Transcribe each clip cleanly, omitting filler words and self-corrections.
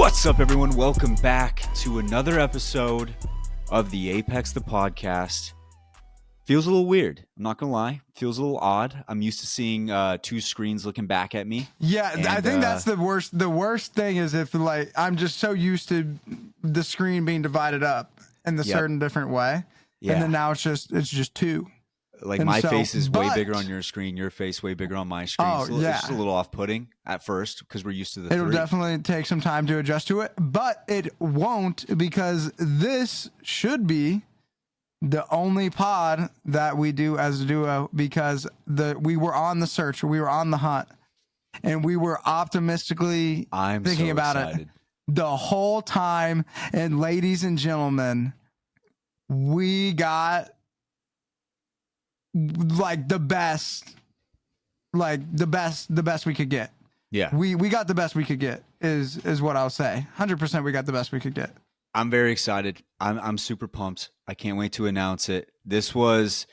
What's up, everyone? Welcome back to another episode of the Apex the Podcast. Feels a little weird. I'm not going to lie. Feels a little odd. I'm used to seeing two screens looking back at me. Yeah, and, I think that's the worst. The worst thing is if I'm just so used to the screen being divided up in a certain different way. Yeah. And then now it's just two. Like my face is way bigger on your screen, your face way bigger on my screen. Oh, so it's just a little off-putting at first because we're used to the It'll definitely take some time to adjust to it, but it won't because this should be the only pod that we do as a duo because we were on the search, we were on the hunt, and we were optimistically thinking about it the whole time. And ladies and gentlemen, we got the best we could get. Yeah. We got the best we could get is what I'll say. 100% we got the best we could get. I'm very excited. I'm super pumped. I can't wait to announce it. This was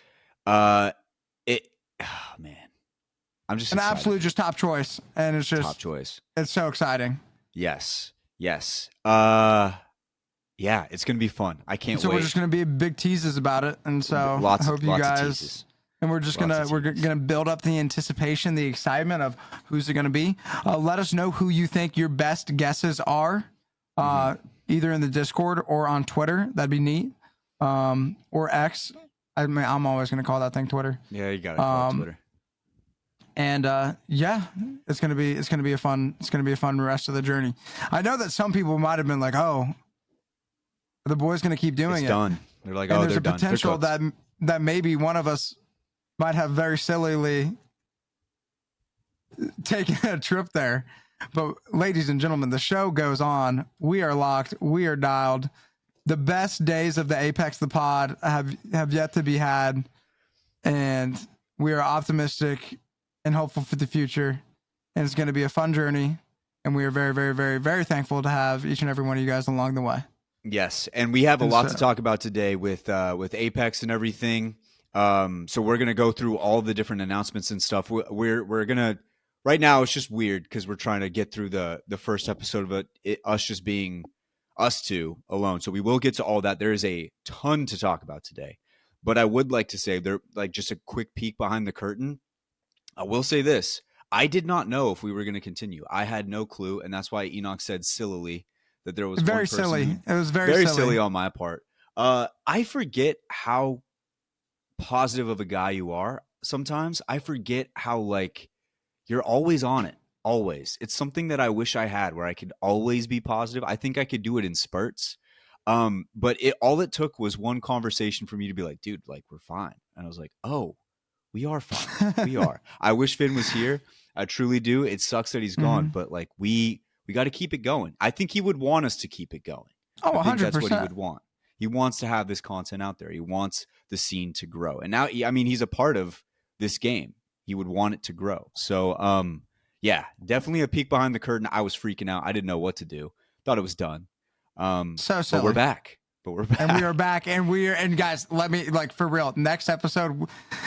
man. I'm just an excited. Absolute just top choice. And it's just top choice. It's so exciting. Yes. Yeah, it's gonna be fun. I can't wait. So we're just gonna be big teases about it. And so I hope you guys. And we're just gonna build up the anticipation, the excitement of who's it gonna be. Let us know who you think your best guesses are, either in the Discord or on Twitter. That'd be neat. Or X. I mean, I'm always gonna call that thing Twitter. Yeah, you gotta call it Twitter. And it's gonna be a fun rest of the journey. I know that some people might have been like, "Oh, the boy's gonna keep doing it's it." Done. They're like, and "Oh, there's they're a done." Potential that maybe one of us might have very sillily taken a trip there. But ladies and gentlemen, the show goes on. We are locked. We are dialed. The best days of the Apex the Pod have yet to be had. And we are optimistic and hopeful for the future. And it's going to be a fun journey. And we are very, very, very, very thankful to have each and every one of you guys along the way. Yes. And we have a lot to talk about today with Apex and everything. So we're going to go through all the different announcements and stuff. We're going to, right now it's just weird because we're trying to get through the first episode of us just being us two alone. So we will get to all that. There is a ton to talk about today, but I would like to say just a quick peek behind the curtain. I will say this. I did not know if we were going to continue. I had no clue. And that's why Enoch said sillily that there was very silly. It was very silly on my part. I forget how positive of a guy you are. Sometimes I forget how you're always on it. Always. It's something that I wish I had where I could always be positive. I think I could do it in spurts. But all it took was one conversation for me to be like, dude, we're fine. And I was like, oh, we are fine. We are. I wish Finn was here. I truly do. It sucks that he's gone, but we got to keep it going. I think he would want us to keep it going. Oh, 100%. I think that's what he would want. He wants to have this content out there. He wants the scene to grow. And now, I mean, he's a part of this game. He would want it to grow. So, yeah, definitely a peek behind the curtain. I was freaking out. I didn't know what to do. Thought it was done. So silly. But we're back. And we are back. And guys, let me, for real, next episode,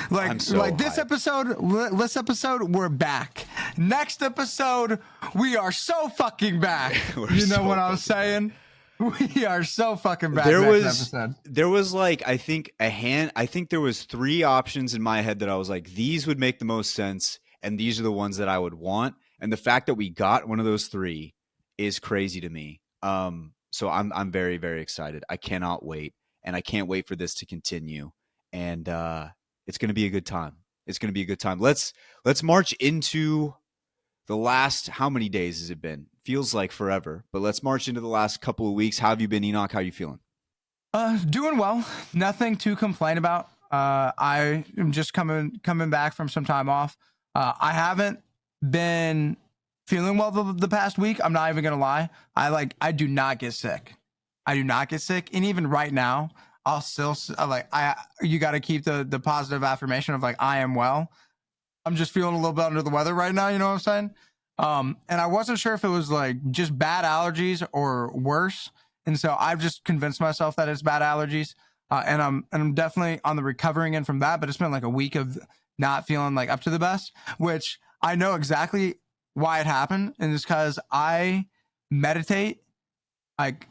this episode, we're back. Next episode, we are so fucking back. You know what I was saying? We are so fucking back. There was I think there was 3 options in my head that I was like, these would make the most sense. And these are the ones that I would want. And the fact that we got one of those 3 is crazy to me. So I'm very, very excited. I cannot wait. And I can't wait for this to continue. And it's going to be a good time. It's going to be a good time. Let's march into the last, how many days has it been? Feels like forever, but let's march into the last couple of weeks. How have you been, Enoch? How are you feeling? Doing well. Nothing to complain about. I am just coming back from some time off. I haven't been feeling well the past week. I'm not even gonna lie. I do not get sick. And even right now, I'll still you got to keep the positive affirmation of I am well. I'm just feeling a little bit under the weather right now. You know what I'm saying? And I wasn't sure if it was just bad allergies or worse. And so I've just convinced myself that it's bad allergies. And I'm definitely on the recovering end from that, but it's been a week of not feeling up to the best, which I know exactly why it happened. And it's because I meditate like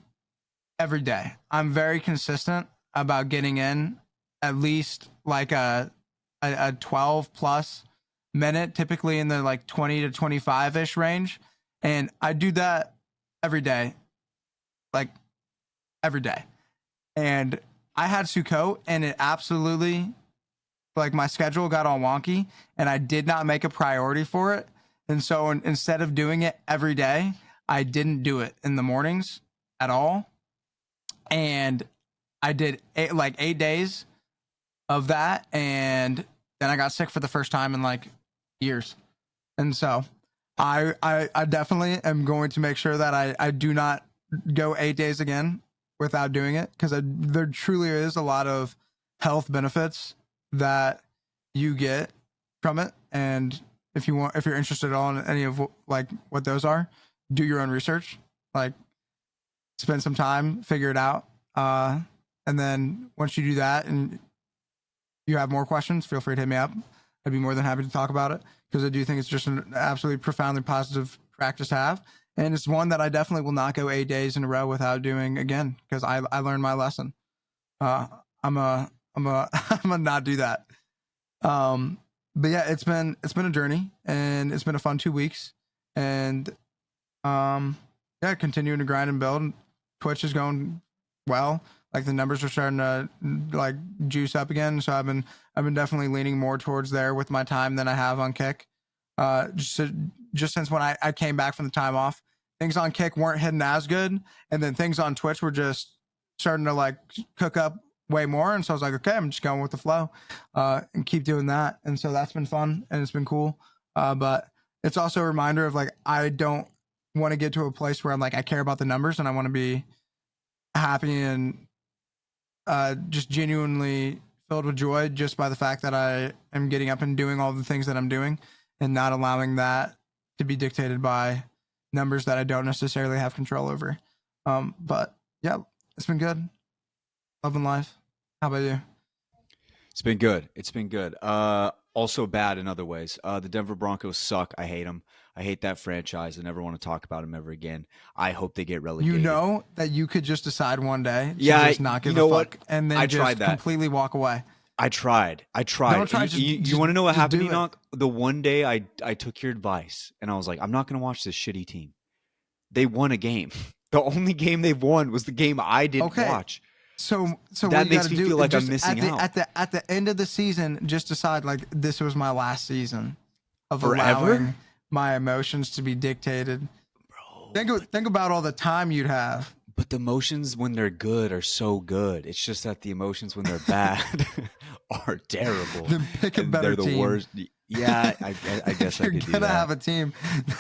every day. I'm very consistent about getting in at least like a 12 plus minute, typically in the like 20 to 25 ish range. And I do that every day, like every day. And I had Sukkot, and it absolutely, like, my schedule got all wonky, and I did not make a priority for it. And so instead of doing it every day, I didn't do it in the mornings at all. And I did 8 days of that, and then I got sick for the first time in like years. And so I definitely am going to make sure that I do not go 8 days again without doing it, because there truly is a lot of health benefits that you get from it. And if you're interested at all in any of like what those are, do your own research, like spend some time, figure it out. And then once you do that and you have more questions, feel free to hit me up. I'd be more than happy to talk about it, because I do think it's just an absolutely profoundly positive practice to have. And it's one that I definitely will not go 8 days in a row without doing again, because I learned my lesson. I'm a not do that. But yeah, it's been a journey, and it's been a fun 2 weeks, and yeah, continuing to grind and build. Twitch is going well. Like, the numbers are starting to like juice up again. So I've been definitely leaning more towards there with my time than I have on Kick. Just since when I came back from the time off, things on Kick weren't hitting as good, and then things on Twitch were just starting to like cook up way more. And so I was like, okay, I'm just going with the flow, and keep doing that. And so that's been fun, and it's been cool. But it's also a reminder of like, I don't want to get to a place where I'm like, I care about the numbers, and I want to be happy and just genuinely filled with joy just by the fact that I am getting up and doing all the things that I'm doing, and not allowing that to be dictated by numbers that I don't necessarily have control over. But yeah, it's been good. Loving life. How about you? It's been good. It's been good. Also bad in other ways. The Denver Broncos suck. I hate them. I hate that franchise. I never want to talk about them ever again. I hope they get relegated. You know that you could just decide one day to Yeah, just not give you know a what? fuck, and then I just tried that. completely walk away. I tried. Don't try. You want to know what just happened, do it. Enoch? The one day I took your advice, and I was like, I'm not going to watch this shitty team. They won a game. The only game they've won was the game I didn't watch. So That what you makes gotta me do, feel like I'm just missing out. at the end of the season. Just decide like, this was my last season of Forever? allowing my emotions to be dictated. Bro, Think about all the time you'd have. but the emotions when they're good are so good. It's just that the emotions when they're bad are terrible. Then pick a And better they're the team. worst. Yeah, I guess I You're could do gonna that. have a team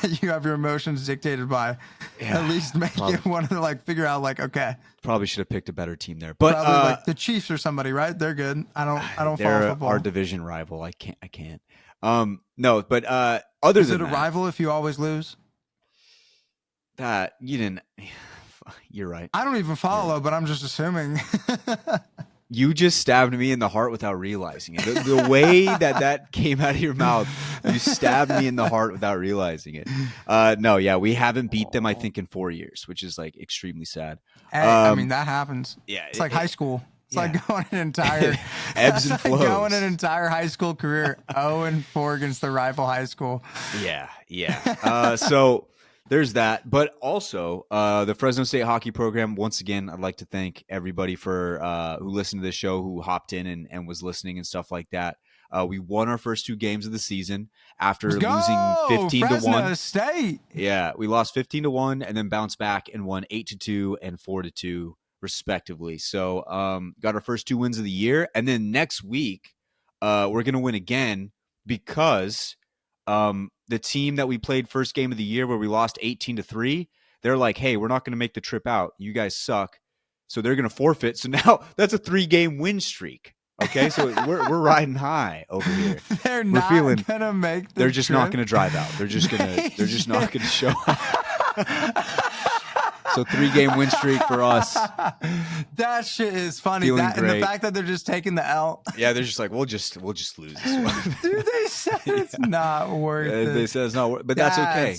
that you have your emotions dictated by. Yeah, At least make probably. it want to like figure out like, okay, Probably should have picked a better team there. But probably like the Chiefs or somebody, right? They're good. I don't follow they're football. our division rival. I can't. No, but other Is than it a that, rival if you always lose? that you didn't. You're right. I don't even follow, but I'm just assuming. You just stabbed me in the heart without realizing it. The way that came out of your mouth, you stabbed me in the heart without realizing it. No, yeah, we haven't beat them, I think, in 4 years, which is like extremely sad. Hey, I mean, that happens. Yeah, It's like high school. It's like yeah. going an entire Ebbs and it's like flows. going an entire high school career 0-4 against the rival high school. Yeah. So there's that. But also, the Fresno State hockey program, once again, I'd like to thank everybody for who listened to this show, who hopped in and was listening and stuff like that. We won our first 2 games of the season after Let's go, losing 15-1. Fresno State. Yeah, we lost 15-1 and then bounced back and won 8-2 and 4-2 respectively. So got our first 2 wins of the year. And then next week, we're going to win again because the team that we played first game of the year where we lost 18-3, they're like, hey, we're not going to make the trip out. You guys suck. So they're going to forfeit. So now that's a 3-game win streak. Okay, so we're riding high over here. They're not gonna make. They're just not going to drive out. They're just not going to show up. So 3-game win streak for us. That shit is funny. Feeling And the great. fact that they're just taking the L. Yeah, they're just like, we'll just lose this one. Dude, they said it's not worth it. They said it's not worth, but that's okay.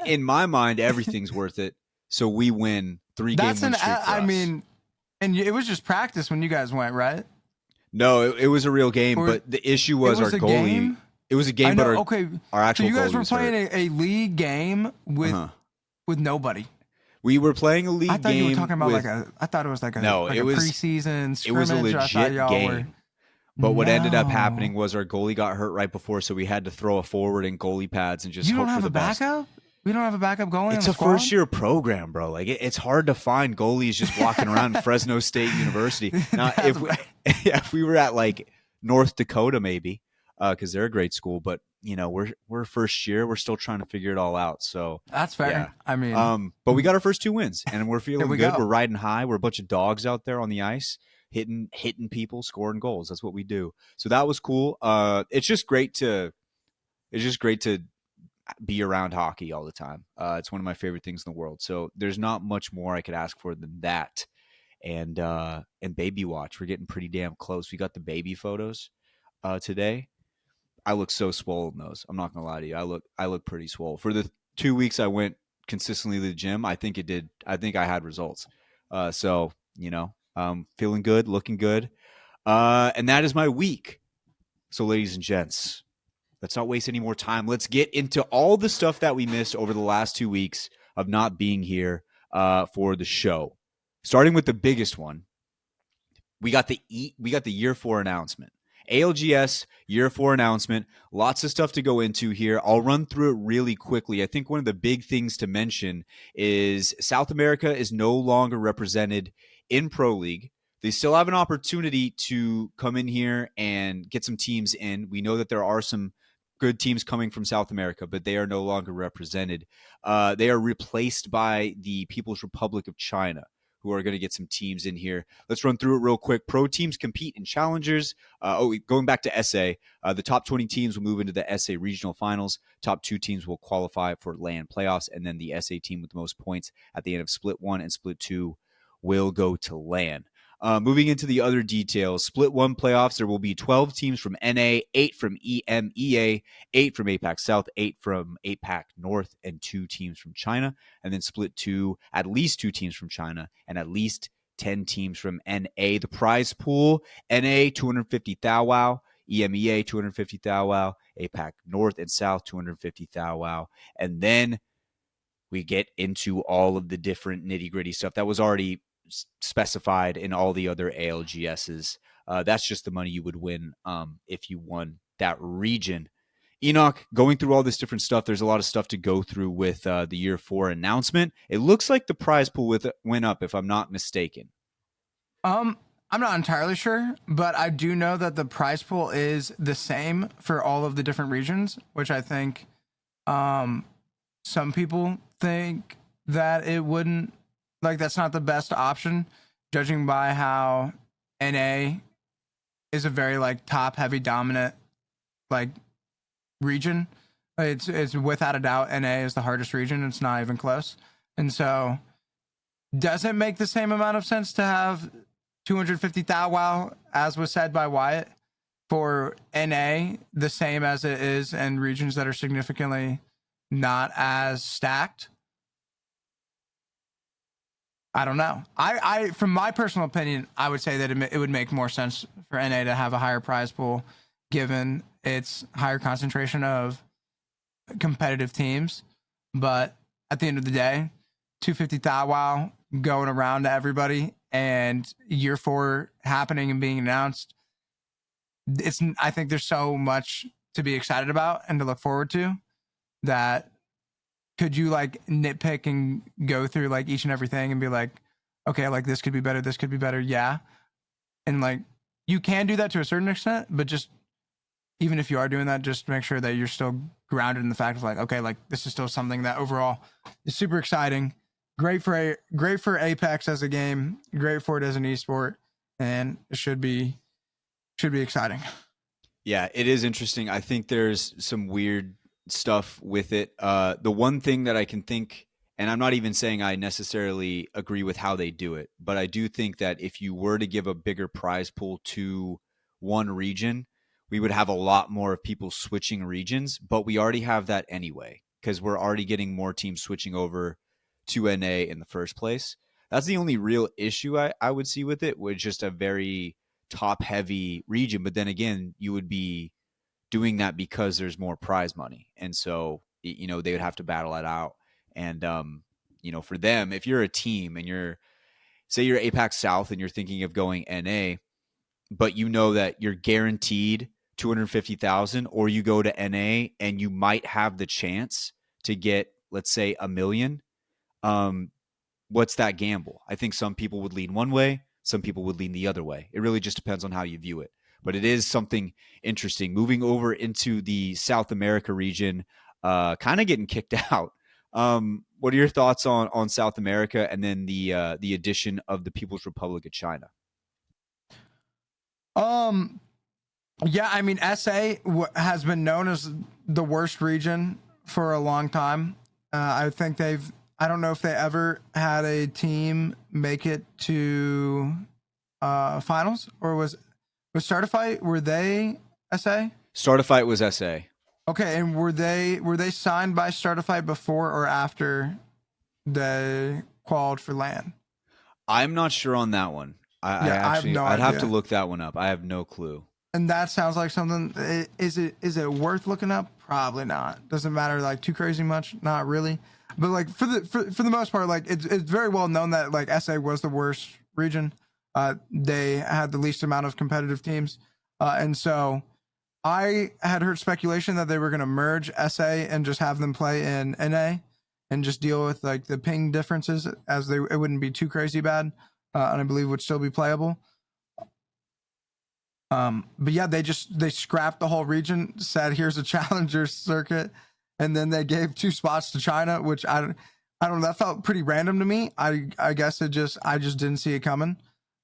In my mind, everything's worth it. So we win 3-game That's win an. streak for I us. mean, and it was just practice when you guys went, right? No, it was a real game, Or but the issue it was our was a goalie. game. It was a I game, but know. our Okay, our so actual you guys goalie were was hurt. playing a league game Uh-huh. with nobody. We were playing a I league thought you were game talking about with I thought it was no, like a preseason it was a scrimmage. I thought legit y'all were. game. But what ended up No, happening was our goalie got hurt right before, so we had to throw a forward and goalie pads and just you don't hope for have the a best. backup. We don't have a backup goalie in It's the a squad. first year program, bro. Like it's hard to find goalies just walking around Fresno State University. Now, That's if we were at like North Dakota, maybe, because they're a great school, but we're first year, we're still trying to figure it all out. So that's yeah, fair. I mean, but we got our first 2 wins, and we're there feeling we good. go. We're riding high. We're a bunch of dogs out there on the ice, hitting people, scoring goals. That's what we do. So that was cool. It's just great to be around hockey all the time. It's one of my favorite things in the world. So there's not much more I could ask for than that. And baby watch, we're getting pretty damn close. We got the baby photos today. I look so swole in those. I'm not gonna lie to you. I look pretty swole. For the 2 weeks I went consistently to the gym, I think it did. I think I had results. So feeling good, looking good. And that is my week. So, ladies and gents, let's not waste any more time. Let's get into all the stuff that we missed over the last 2 weeks of not being here for the show. Starting with the biggest one, we got the year 4 announcement. ALGS year 4 announcement. Lots of stuff to go into here. I'll run through it really quickly. I think one of the big things to mention is South America is no longer represented in Pro League. They still have an opportunity to come in here and get some teams in. We know that there are some good teams coming from South America, but they are no longer represented. They are replaced by the People's Republic of China, who are going to get some teams in here. Let's run through it real quick. Pro teams compete in challengers. Going back to SA, the top 20 teams will move into the SA regional finals. Top 2 teams will qualify for LAN playoffs, and then the SA team with the most points at the end of Split 1 and Split 2 will go to LAN. Moving into the other details, Split 1 playoffs, there will be 12 teams from NA, 8 from EMEA, 8 from APAC South, 8 from APAC North, and 2 teams from China. And then Split 2, at least 2 teams from China, and at least 10 teams from NA. The prize pool, NA, 250 Thou Wow, EMEA, 250 Thou Wow, APAC North and South, 250 Thou Wow. And then we get into all of the different nitty-gritty stuff that was already specified in all the other ALGSs. That's just the money you would win if you won that region. Enoch, going through all this different stuff, there's a lot of stuff to go through with the year 4 announcement. It looks like the prize pool went up, if I'm not mistaken. I'm not entirely sure, but I do know that the prize pool is the same for all of the different regions, which I think some people think that it wouldn't, like, that's not the best option, judging by how NA is a very like top heavy dominant like region. It's without a doubt NA is the hardest region. It's not even close. And so does it make the same amount of sense to have 250 Thou Wow, as was said by Wyatt, for NA the same as it is in regions that are significantly not as stacked? I don't know. I from my personal opinion, I would say that it would make more sense for NA to have a higher prize pool, given its higher concentration of competitive teams. But at the end of the day, 250 Thou Wow going around to everybody, and year 4 happening and being announced. I think there's so much to be excited about and to look forward to that. Could you like nitpick and go through like each and everything and be like, okay, like this could be better, this could be better, yeah. And like you can do that to a certain extent, but just even if you are doing that, just make sure that you're still grounded in the fact of like, okay, like this is still something that overall is super exciting, great for Apex as a game, great for it as an esport, and it should be exciting. Yeah, it is interesting. I think there's some weird stuff with it. The one thing that I can think, and I'm not even saying I necessarily agree with how they do it, but I do think that if you were to give a bigger prize pool to one region, we would have a lot more of people switching regions, but we already have that anyway, because we're already getting more teams switching over to NA in the first place. That's the only real issue I would see with it, with just a very top heavy region. But then again, you would be doing that because there's more prize money. And so, they would have to battle it out. And, for them, if you're a team and say you're APAC South and you're thinking of going NA, but you know that you're guaranteed 250,000, or you go to NA and you might have the chance to get, let's say, a million. What's that gamble? I think some people would lean one way, some people would lean the other way. It really just depends on how you view it. But it is something interesting. Moving over into the South America region, kind of getting kicked out. What are your thoughts on South America and then the addition of the People's Republic of China? Yeah, I mean, SA has been known as the worst region for a long time. I think I don't know if they ever had a team make it to finals, or was Startify, were they SA? Startify was SA. Okay, and were they signed by Startify before or after they qualified for LAN? I'm not sure on that one. I have no I'd idea. have to look that one up. I have no clue. And that sounds like something. Is it worth looking up? Probably not. Doesn't matter like too crazy much. Not really. But like for the most part, like it's very well known that like SA was the worst region. They had the least amount of competitive teams, and so I had heard speculation that they were going to merge SA and just have them play in NA and just deal with like the ping differences, as it wouldn't be too crazy bad, and I believe would still be playable. But yeah, they scrapped the whole region, said here's a challenger circuit, and then they gave 2 spots to China, which I don't know, that felt pretty random to me. I guess I just didn't see it coming.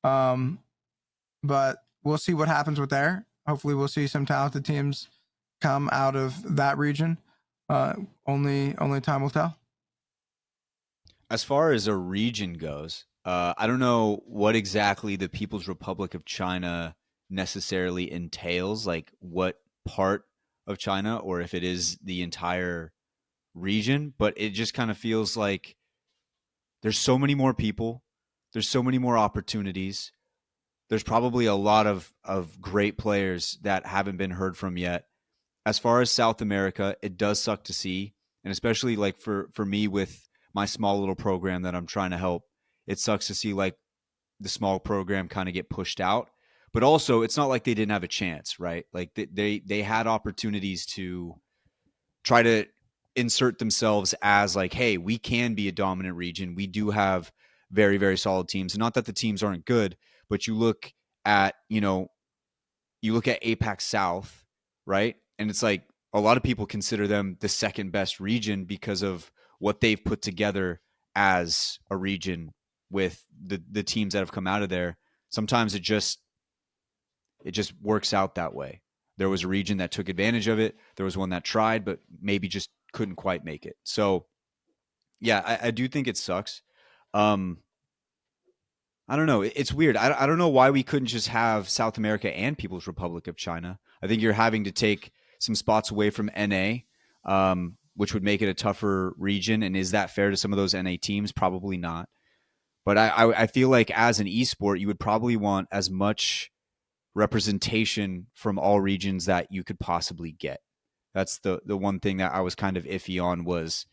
But we'll see what happens with there. Hopefully we'll see some talented teams come out of that region. Only time will tell. As far as a region goes, I don't know what exactly the People's Republic of China necessarily entails, like what part of China, or if it is the entire region, but it just kind of feels like there's so many more people, there's so many more opportunities, there's probably a lot of great players that haven't been heard from yet. As far as South America, it does suck to see, and especially like for me with my small little program that I'm trying to help, it sucks to see like the small program kind of get pushed out. But also, it's not like they didn't have a chance, right? Like they had opportunities to try to insert themselves as like, hey, we can be a dominant region. We do have very, very solid teams. And not that the teams aren't good, but you look at APAC South, right? And it's like a lot of people consider them the second best region because of what they've put together as a region with the teams that have come out of there. Sometimes it just works out that way. There was a region that took advantage of it. There was one that tried, but maybe just couldn't quite make it. So yeah, I do think it sucks. I don't know. It's weird. I don't know why we couldn't just have South America and People's Republic of China. I think you're having to take some spots away from NA, which would make it a tougher region. And is that fair to some of those NA teams? Probably not. But I feel like as an esport, you would probably want as much representation from all regions that you could possibly get. That's the one thing that I was kind of iffy on, was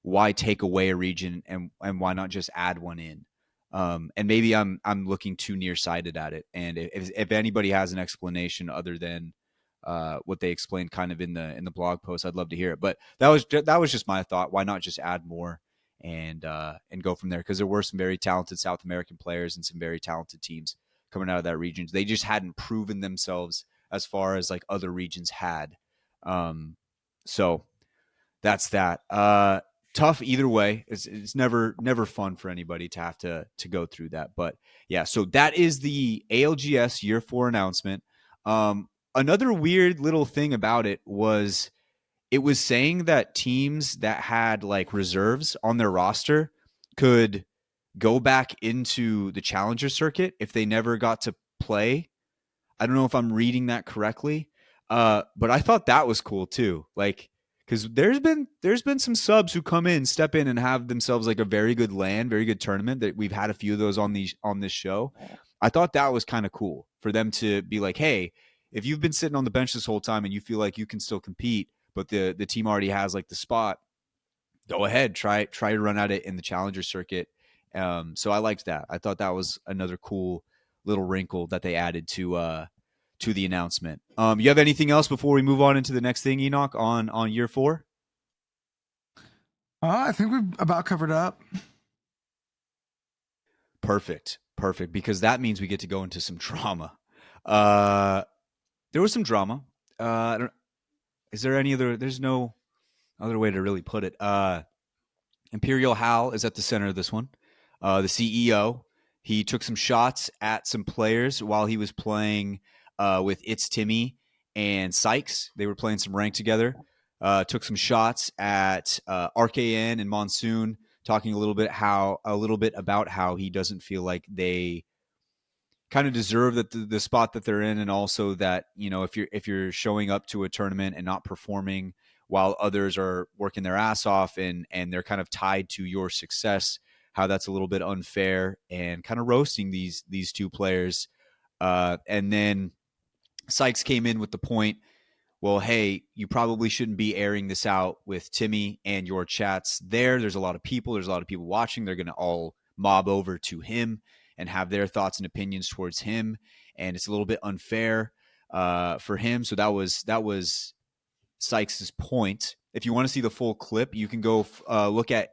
why take away a region and why not just add one in? And maybe I'm looking too nearsighted at it. And if anybody has an explanation other than what they explained kind of in the blog post, I'd love to hear it. But that was just my thought. Why not just add more and go from there? Because there were some very talented South American players and some very talented teams coming out of that region. They just hadn't proven themselves as far as like other regions had. So that's that. Tough either way. It's never fun for anybody to have to go through that. But yeah, so that is the ALGS Year 4 announcement. Another weird little thing about it was saying that teams that had like reserves on their roster could go back into the challenger circuit if they never got to play. I don't know if I'm reading that correctly. But I thought that was cool too. Like, because there's been some subs who come in, step in, and have themselves like a very good land, very good tournament. That we've had a few of those on this show. I thought that was kind of cool for them to be like, hey, if you've been sitting on the bench this whole time and you feel like you can still compete, but the team already has like the spot, go ahead, try to run at it in the challenger circuit. So I liked that. I thought that was another cool little wrinkle that they added to the announcement. You have anything else before we move on into the next thing, Enoch, on year 4? I think we've about covered up. Perfect, because that means we get to go into some drama. There was some drama. Is there any other? There's no other way to really put it. Imperial Hal is at the center of this one. The CEO, he took some shots at some players while he was playing with It's Timmy and Sykes. They were playing some rank together. Took some shots at RKN and Monsoon, talking a little bit about how he doesn't feel like they kind of deserve that the spot that they're in, and also that, you know, if you're showing up to a tournament and not performing while others are working their ass off and they're kind of tied to your success, how that's a little bit unfair, and kind of roasting these two players. And then Sykes came in with the point, well, hey, you probably shouldn't be airing this out with Timmy and your chats there. There's a lot of people watching. They're going to all mob over to him and have their thoughts and opinions towards him, and it's a little bit unfair for him. So that was Sykes's point. If you want to see the full clip, you can go look at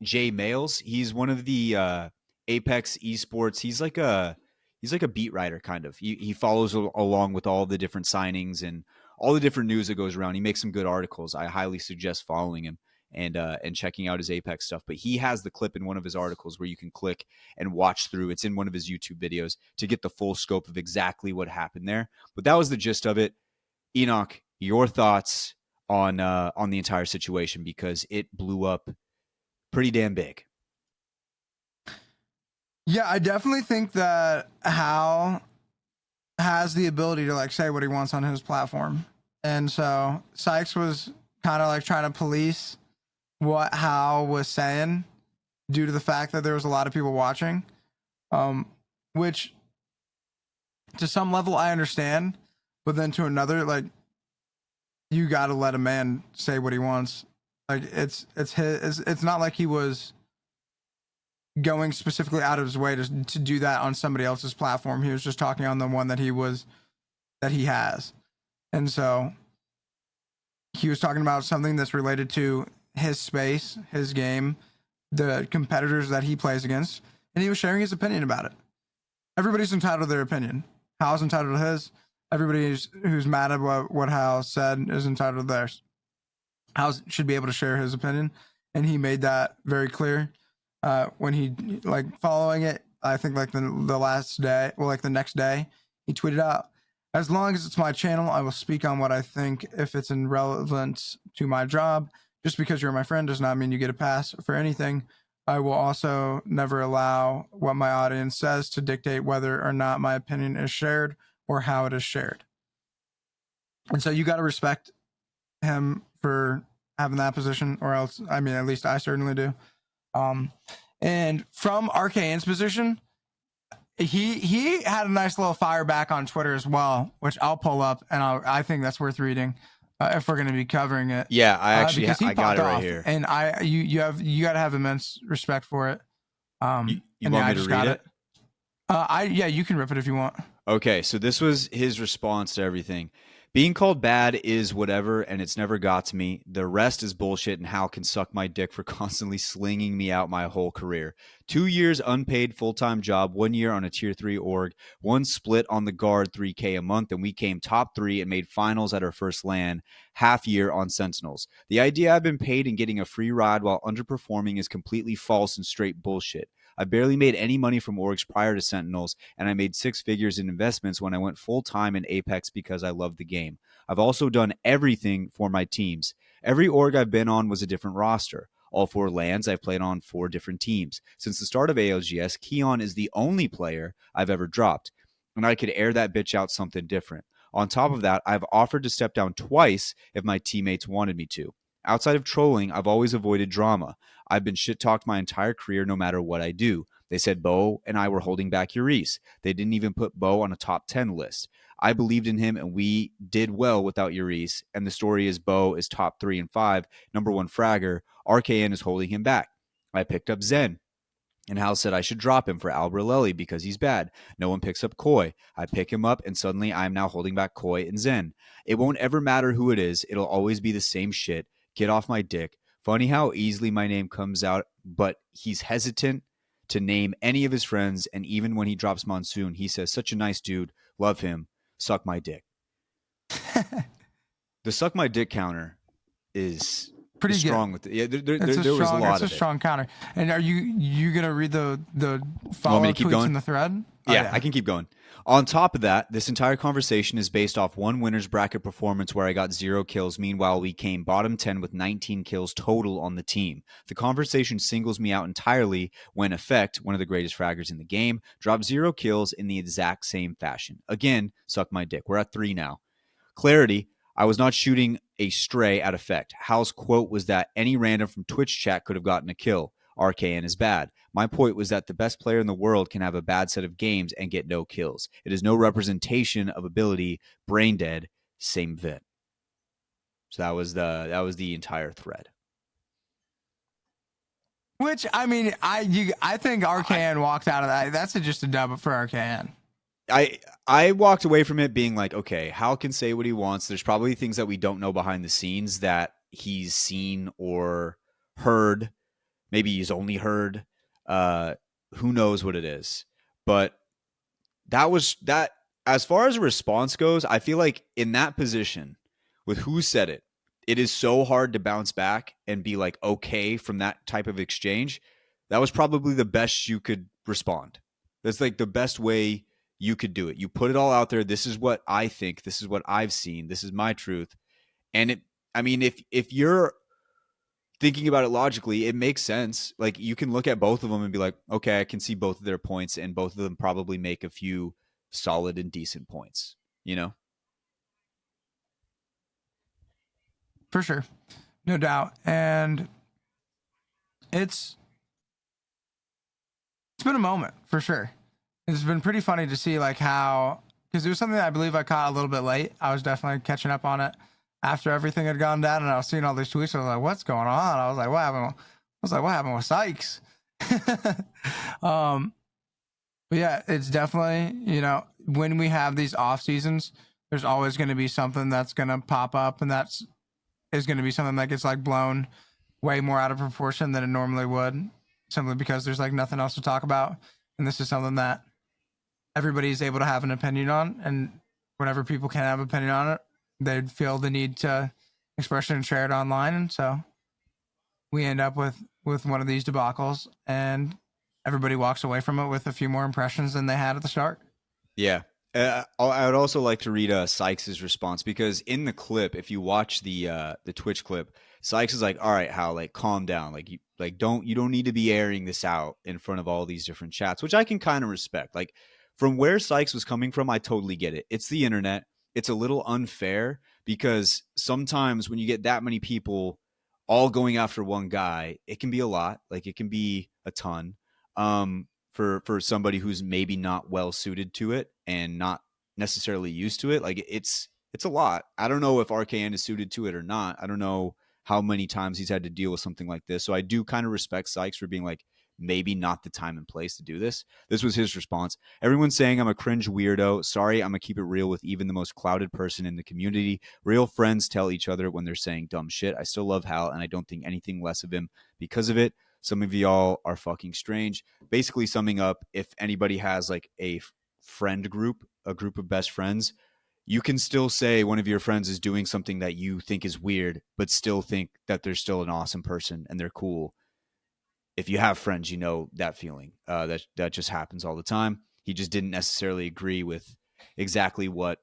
Jay Males. He's one of the Apex esports. He's like a beat writer kind of. He follows along with all the different signings and all the different news that goes around. He makes some good articles. I highly suggest following him and checking out his Apex stuff. But he has the clip in one of his articles where you can click and watch through. It's in one of his YouTube videos to get the full scope of exactly what happened there. But that was the gist of it. Enoch, your thoughts on the entire situation, because it blew up pretty damn big. Yeah, I definitely think that Hal has the ability to like say what he wants on his platform. And so Sykes was kind of like trying to police what Hal was saying due to the fact that there was a lot of people watching, which to some level I understand, but then to another, like, you got to let a man say what he wants. Like it's not like he was going specifically out of his way to do that on somebody else's platform. He was just talking on the one that he has. And so he was talking about something that's related to his space, his game, the competitors that he plays against, and he was sharing his opinion about it. Everybody's entitled to their opinion. Hal's entitled to his. Everybody who's mad at what Hal said is entitled to theirs. Hal should be able to share his opinion, and he made that very clear when he, like, following it. I think like the last day, well, like the next day, he tweeted out, "As long as it's my channel, I will speak on what I think if it's in relevance to my job. Just because you're my friend does not mean you get a pass for anything. I will also never allow what my audience says to dictate whether or not my opinion is shared or how it is shared." And so you got to respect him for having that position, or else, I mean, at least I certainly do. And from RKN's position, he had a nice little fire back on Twitter as well, which I'll pull up, and I think that's worth reading if we're going to be covering it. Yeah, I actually I got it right here, and you got to have immense respect for it. You want me to read it? Yeah, you can rip it if you want. Okay, so this was his response to everything. Being called bad is whatever, and it's never got to me. The rest is bullshit, and Hal can suck my dick for constantly slinging me out my whole career. 2 years unpaid full-time job, 1 year on a tier 3 org, one split on the guard, $3K a month, and we came top 3 and made finals at our first LAN, half year on Sentinels. The idea I've been paid and getting a free ride while underperforming is completely false and straight bullshit. I barely made any money from orgs prior to Sentinels, and I made 6 figures in investments when I went full-time in Apex because I love the game. I've also done everything for my teams. Every org I've been on was a different roster. All 4 LANs I've played on 4 different teams. Since the start of ALGS, Keon is the only player I've ever dropped, and I could air that bitch out something different. On top of that, I've offered to step down twice if my teammates wanted me to. Outside of trolling, I've always avoided drama. I've been shit talked my entire career no matter what I do. They said Bo and I were holding back Urice. They didn't even put Bo on a top 10 list. I believed in him and we did well without Urice. And the story is Bo is top 3 and 5, number 1 fragger. RKN is holding him back. I picked up Zen. And Hal said I should drop him for Albrelelli because he's bad. No one picks up Koi. I pick him up, and suddenly I'm now holding back Koi and Zen. It won't ever matter who it is. It'll always be the same shit. Get off my dick. Funny how easily my name comes out, but he's hesitant to name any of his friends. And even when he drops Monsoon, he says, such a nice dude. Love him. Suck my dick. The suck my dick counter is pretty strong good. With it. Yeah, there was a lot of it. It's a strong counter. And are you gonna read the follow-up tweets going? In the thread? Yeah, I can keep going. On top of that, this entire conversation is based off one winner's bracket performance where I got 0 kills. Meanwhile, we came bottom 10 with 19 kills total on the team. The conversation singles me out entirely when Effect, one of the greatest fraggers in the game, dropped 0 kills in the exact same fashion. Again, suck my dick. We're at 3 now. Clarity, I was not shooting a stray at Effect. Hal's quote was that any random from Twitch chat could have gotten a kill. RKN is bad. My point was that the best player in the world can have a bad set of games and get no kills. It is no representation of ability. Brain dead. Same vid. So that was the entire thread. Which I mean, I think RKN walked out of that. That's just a dub for RKN. I walked away from it being like, okay, Hal can say what he wants. There's probably things that we don't know behind the scenes that he's seen or heard. Maybe he's only heard. Who knows what it is? But that was that. As far as a response goes, I feel like in that position, with who said it, it is so hard to bounce back and be like okay from that type of exchange. That was probably the best you could respond. That's like the best way you could do it. You put it all out there. This is what I think. This is what I've seen. This is my truth. And it. I mean, if you're thinking about it logically, it makes sense. Like you can look at both of them and be like, okay, I can see both of their points, and both of them probably make a few solid and decent points, you know? For sure. No doubt. And it's been a moment for sure. It's been pretty funny to see like how, because it was something that I believe I caught a little bit late. I was definitely catching up on it after everything had gone down, and I was seeing all these tweets. I was like, what's going on? I was like, what happened with Sykes? But yeah, it's definitely, you know, when we have these off seasons, there's always going to be something that's going to pop up, and is going to be something that gets like blown way more out of proportion than it normally would, simply because there's like nothing else to talk about. And this is something that everybody is able to have an opinion on, and whenever people can't have an opinion on it, they'd feel the need to express it and share it online. And so we end up with one of these debacles, and everybody walks away from it with a few more impressions than they had at the start. Yeah. I would also like to read Sykes' response, because in the clip, if you watch the Twitch clip, Sykes is like, all right, Hal, like calm down. Like you don't need to be airing this out in front of all these different chats, which I can kind of respect. Like from where Sykes was coming from, I totally get it. It's the internet. It's a little unfair because sometimes when you get that many people all going after one guy, it can be a lot. Like it can be a ton. For somebody who's maybe not well suited to it and not necessarily used to it. Like it's a lot. I don't know if RKN is suited to it or not. I don't know how many times he's had to deal with something like this. So I do kind of respect Sykes for being like, maybe not the time and place to do this. This was his response. Everyone's saying I'm a cringe weirdo. Sorry, I'm going to keep it real with even the most clouded person in the community. Real friends tell each other when they're saying dumb shit. I still love Hal, and I don't think anything less of him because of it. Some of y'all are fucking strange. Basically summing up, if anybody has like a friend group, a group of best friends, you can still say one of your friends is doing something that you think is weird, but still think that they're still an awesome person and they're cool. If you have friends, you know that feeling. That just happens all the time. He just didn't necessarily agree with exactly what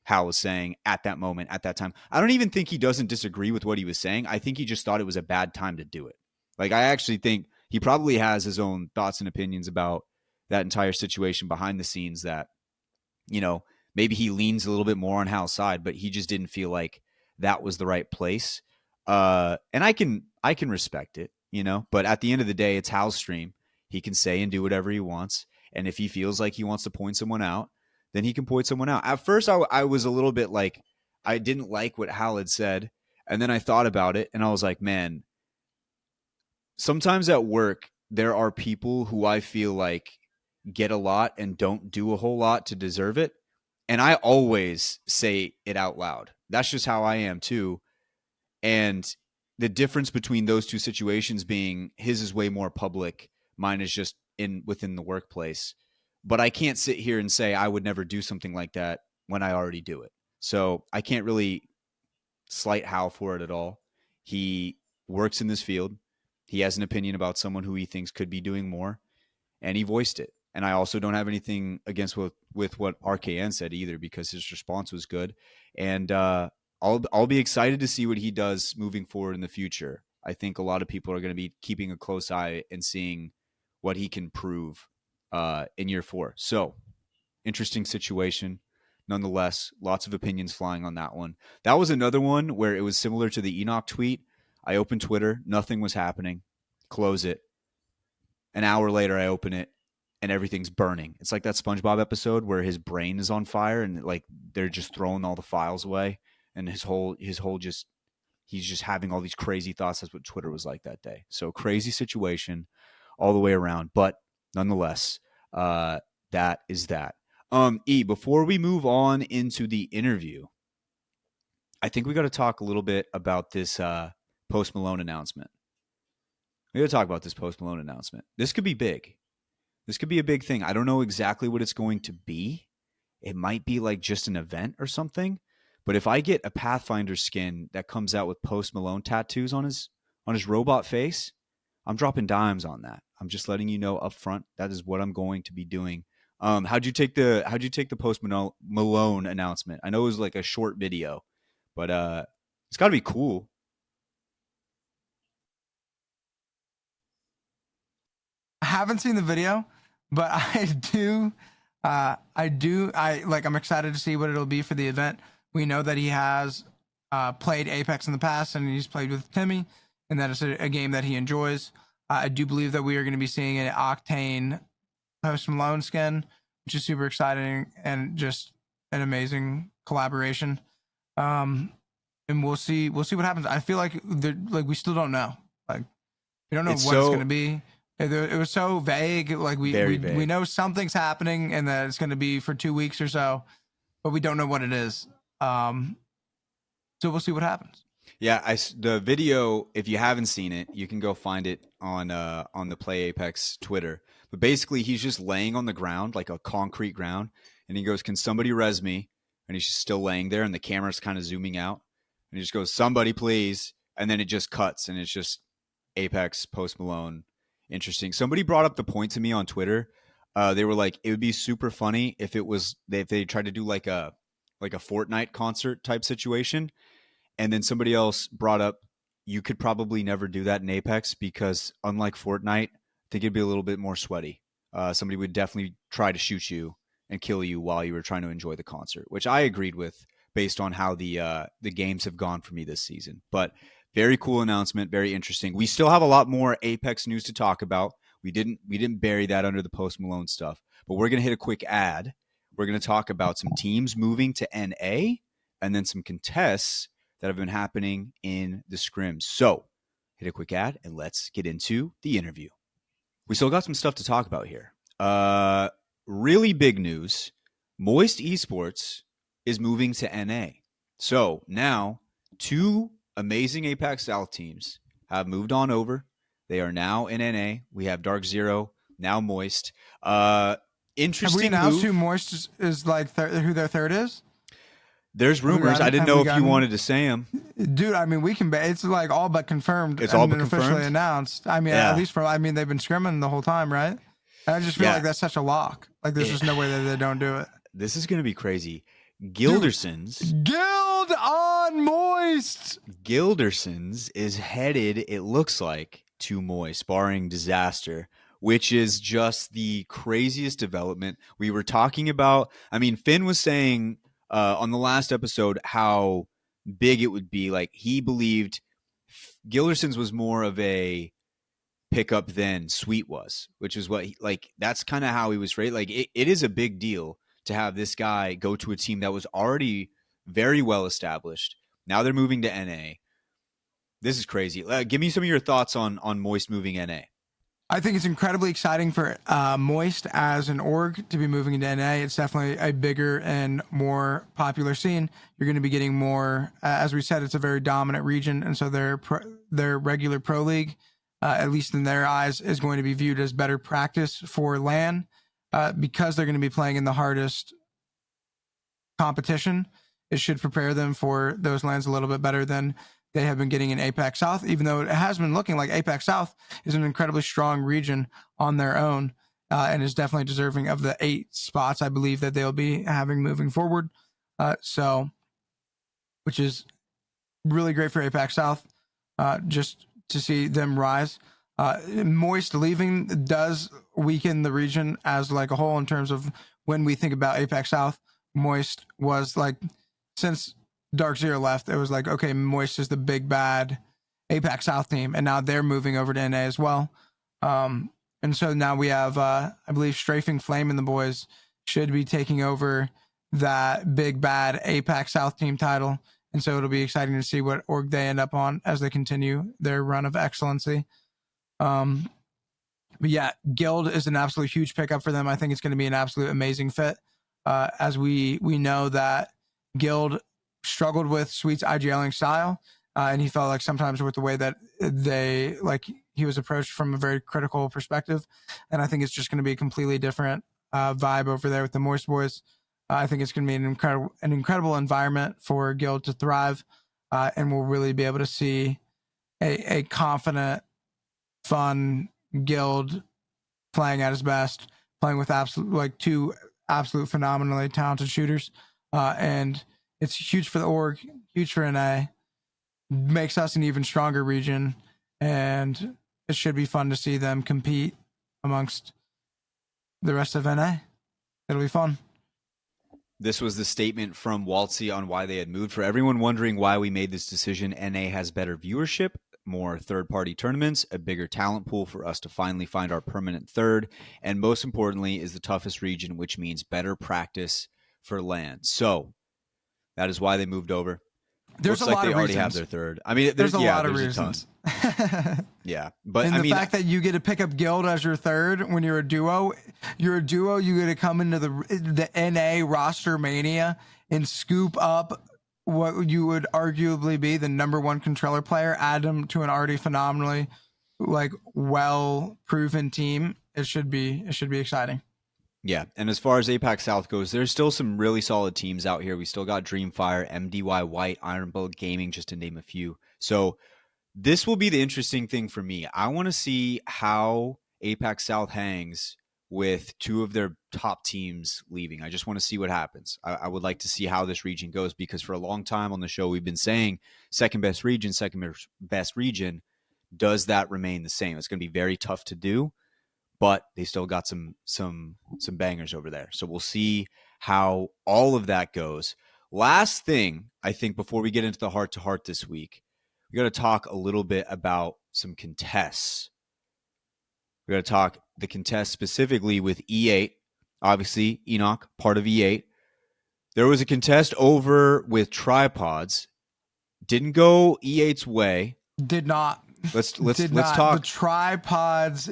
Hal was saying at that moment, at that time. I don't even think he doesn't disagree with what he was saying. I think he just thought it was a bad time to do it. Like, I actually think he probably has his own thoughts and opinions about that entire situation behind the scenes that, you know, maybe he leans a little bit more on Hal's side, but he just didn't feel like that was the right place. And I can respect it, but at the end of the day, it's Hal's stream. He can say and do whatever he wants. And if he feels like he wants to point someone out, then he can point someone out. At first, I was a little bit like, I didn't like what Hal had said. And then I thought about it and I was like, man, sometimes at work, there are people who I feel like get a lot and don't do a whole lot to deserve it. And I always say it out loud. That's just how I am too. And the difference between those two situations being his is way more public, mine is just in within the workplace. But I can't sit here and say I would never do something like that when I already do it. So I can't really slight Hal for it at all. He works in this field. He has an opinion about someone who he thinks could be doing more, and he voiced it. And I also don't have anything against with what RKN said either, because his response was good. And I'll be excited to see what he does moving forward in the future. I think a lot of people are going to be keeping a close eye and seeing what he can prove in year 4. So interesting situation. Nonetheless, lots of opinions flying on that one. That was another one where it was similar to the Enoch tweet. I opened Twitter, nothing was happening. Close it. An hour later, I open it, and everything's burning. It's like that SpongeBob episode where his brain is on fire, and like they're just throwing all the files away, and his whole just he's just having all these crazy thoughts. That's what Twitter was like that day. So crazy situation all the way around, but nonetheless, that is that. Before we move on into the interview, I think we got to talk a little bit about this Post Malone announcement. We got to talk about this Post Malone announcement. This could be big. This could be a big thing. I don't know exactly what it's going to be. It might be like just an event or something. But if I get a Pathfinder skin that comes out with Post Malone tattoos on his robot face, I'm dropping dimes on that. I'm just letting you know up front that is what I'm going to be doing. How'd you take the Post Malone announcement? I know it was like a short video, but it's got to be cool. I haven't seen the video, but I'm excited to see what it'll be for the event. We know that he has played Apex in the past, and he's played with Timmy, and that is a game that he enjoys. I do believe that we are going to be seeing an Octane Post Malone skin, which is super exciting and just an amazing collaboration. And we'll see what happens. I feel like we still don't know. Like we don't know what it's going to be. It was so vague. Like we know something's happening and that it's going to be for 2 weeks or so, but we don't know what it is. So we'll see what happens. Yeah, the video, if you haven't seen it, you can go find it on the Play Apex Twitter. But basically, he's just laying on the ground, like a concrete ground, and he goes, "Can somebody res me?" And he's just still laying there, and the camera's kind of zooming out, and he just goes, "Somebody, please!" And then it just cuts, and it's just Apex Post Malone. Interesting. Somebody brought up the point to me on Twitter. They were like, it would be super funny if they tried to do like a Fortnite concert type situation. And then somebody else brought up, you could probably never do that in Apex because unlike Fortnite, I think it'd be a little bit more sweaty. Somebody would definitely try to shoot you and kill you while you were trying to enjoy the concert, which I agreed with based on how the games have gone for me this season. But very cool announcement, very interesting. We still have a lot more Apex news to talk about. We didn't bury that under the Post Malone stuff, but we're gonna hit a quick ad. We're gonna talk about some teams moving to NA and then some contests that have been happening in the scrims. So hit a quick ad and let's get into the interview. We still got some stuff to talk about here. Really big news. Moist Esports is moving to NA. So now 2 amazing Apex South teams have moved on over. They are now in NA. We have Dark Zero, now Moist. Interesting. Have we announced move. who Moist is like who their third is? There's rumors. I didn't know if you wanted to say them. Dude, I mean, we can. It's like all but confirmed. It's all but officially confirmed? announced. I mean, Yeah. at least they've been scrimming the whole time, right? And I just feel like that's such a lock. Like there's just no way that they don't do it. This is going to be crazy. Gilderson's Guild on Moist. Gilderson's is headed, it looks like, to Moist, barring disaster, which is just the craziest development. We were talking about, I mean, Finn was saying on the last episode how big it would be. Like he believed Gilderson's was more of a pickup than Sweet was, which is what that's kind of how he was rated. Like it is a big deal to have this guy go to a team that was already very well established. Now they're moving to NA. This is crazy. Give me some of your thoughts on Moist moving NA. I think it's incredibly exciting for Moist as an org to be moving into NA. It's definitely a bigger and more popular scene. You're going to be getting more, as we said, it's a very dominant region, and so their regular pro league, at least in their eyes, is going to be viewed as better practice for LAN because they're going to be playing in the hardest competition. It should prepare them for those LANs a little bit better than they have been getting in APAC South, even though it has been looking like APAC South is an incredibly strong region on their own and is definitely deserving of the 8 spots I believe that they'll be having moving forward. Which is really great for APAC South, just to see them rise. Moist leaving does weaken the region as like a whole in terms of when we think about APAC South. Moist was like, since Dark Zero left, it was like, okay, Moist is the big bad APAC South team, and now they're moving over to NA as well. And so now we have, I believe, Strafing Flame and the boys should be taking over that big bad APAC South team title. And so it'll be exciting to see what org they end up on as they continue their run of excellency. But yeah, Guild is an absolute huge pickup for them. I think it's going to be an absolute amazing fit. As we know that Guild struggled with Sweet's IGLing style, and he felt like sometimes with the way that he was approached from a very critical perspective. And I think it's just going to be a completely different vibe over there with the Moist Boys. I think it's going to be an incredible environment for Guild to thrive, and we'll really be able to see a confident, fun Guild playing at his best, playing with two absolute phenomenally talented shooters, and it's huge for the org, huge for NA, makes us an even stronger region, and it should be fun to see them compete amongst the rest of NA. It'll be fun. This was the statement from Waltzy on why they had moved. For everyone wondering why we made this decision, NA has better viewership, more third-party tournaments, a bigger talent pool for us to finally find our permanent third, and most importantly is the toughest region, which means better practice for LAN. So that is why they moved over. There's Looks a like lot they of already reasons. have their third. I mean, there's a lot of reasons. Yeah, but and the fact that you get to pick up Guild as your third when you're a duo, you get to come into the NA roster mania and scoop up what you would arguably be the number one controller player, add them to an already phenomenally well proven team. It should be exciting. Yeah, and as far as APAC South goes, there's still some really solid teams out here. We still got Dreamfire, MDY White, Iron Bull Gaming, just to name a few. So this will be the interesting thing for me. I want to see how APAC South hangs with 2 of their top teams leaving. I just want to see what happens. I would like to see how this region goes, because for a long time on the show, we've been saying second best region. Does that remain the same? It's going to be very tough to do, but they still got some bangers over there. So we'll see how all of that goes. Last thing, I think, before we get into the heart-to-heart this week, we got to talk a little bit about some contests. We got to talk the contest specifically with E8. Obviously, Enoch, part of E8. There was a contest over with tripods. Didn't go E8's way. Did not. Let's talk. The tripods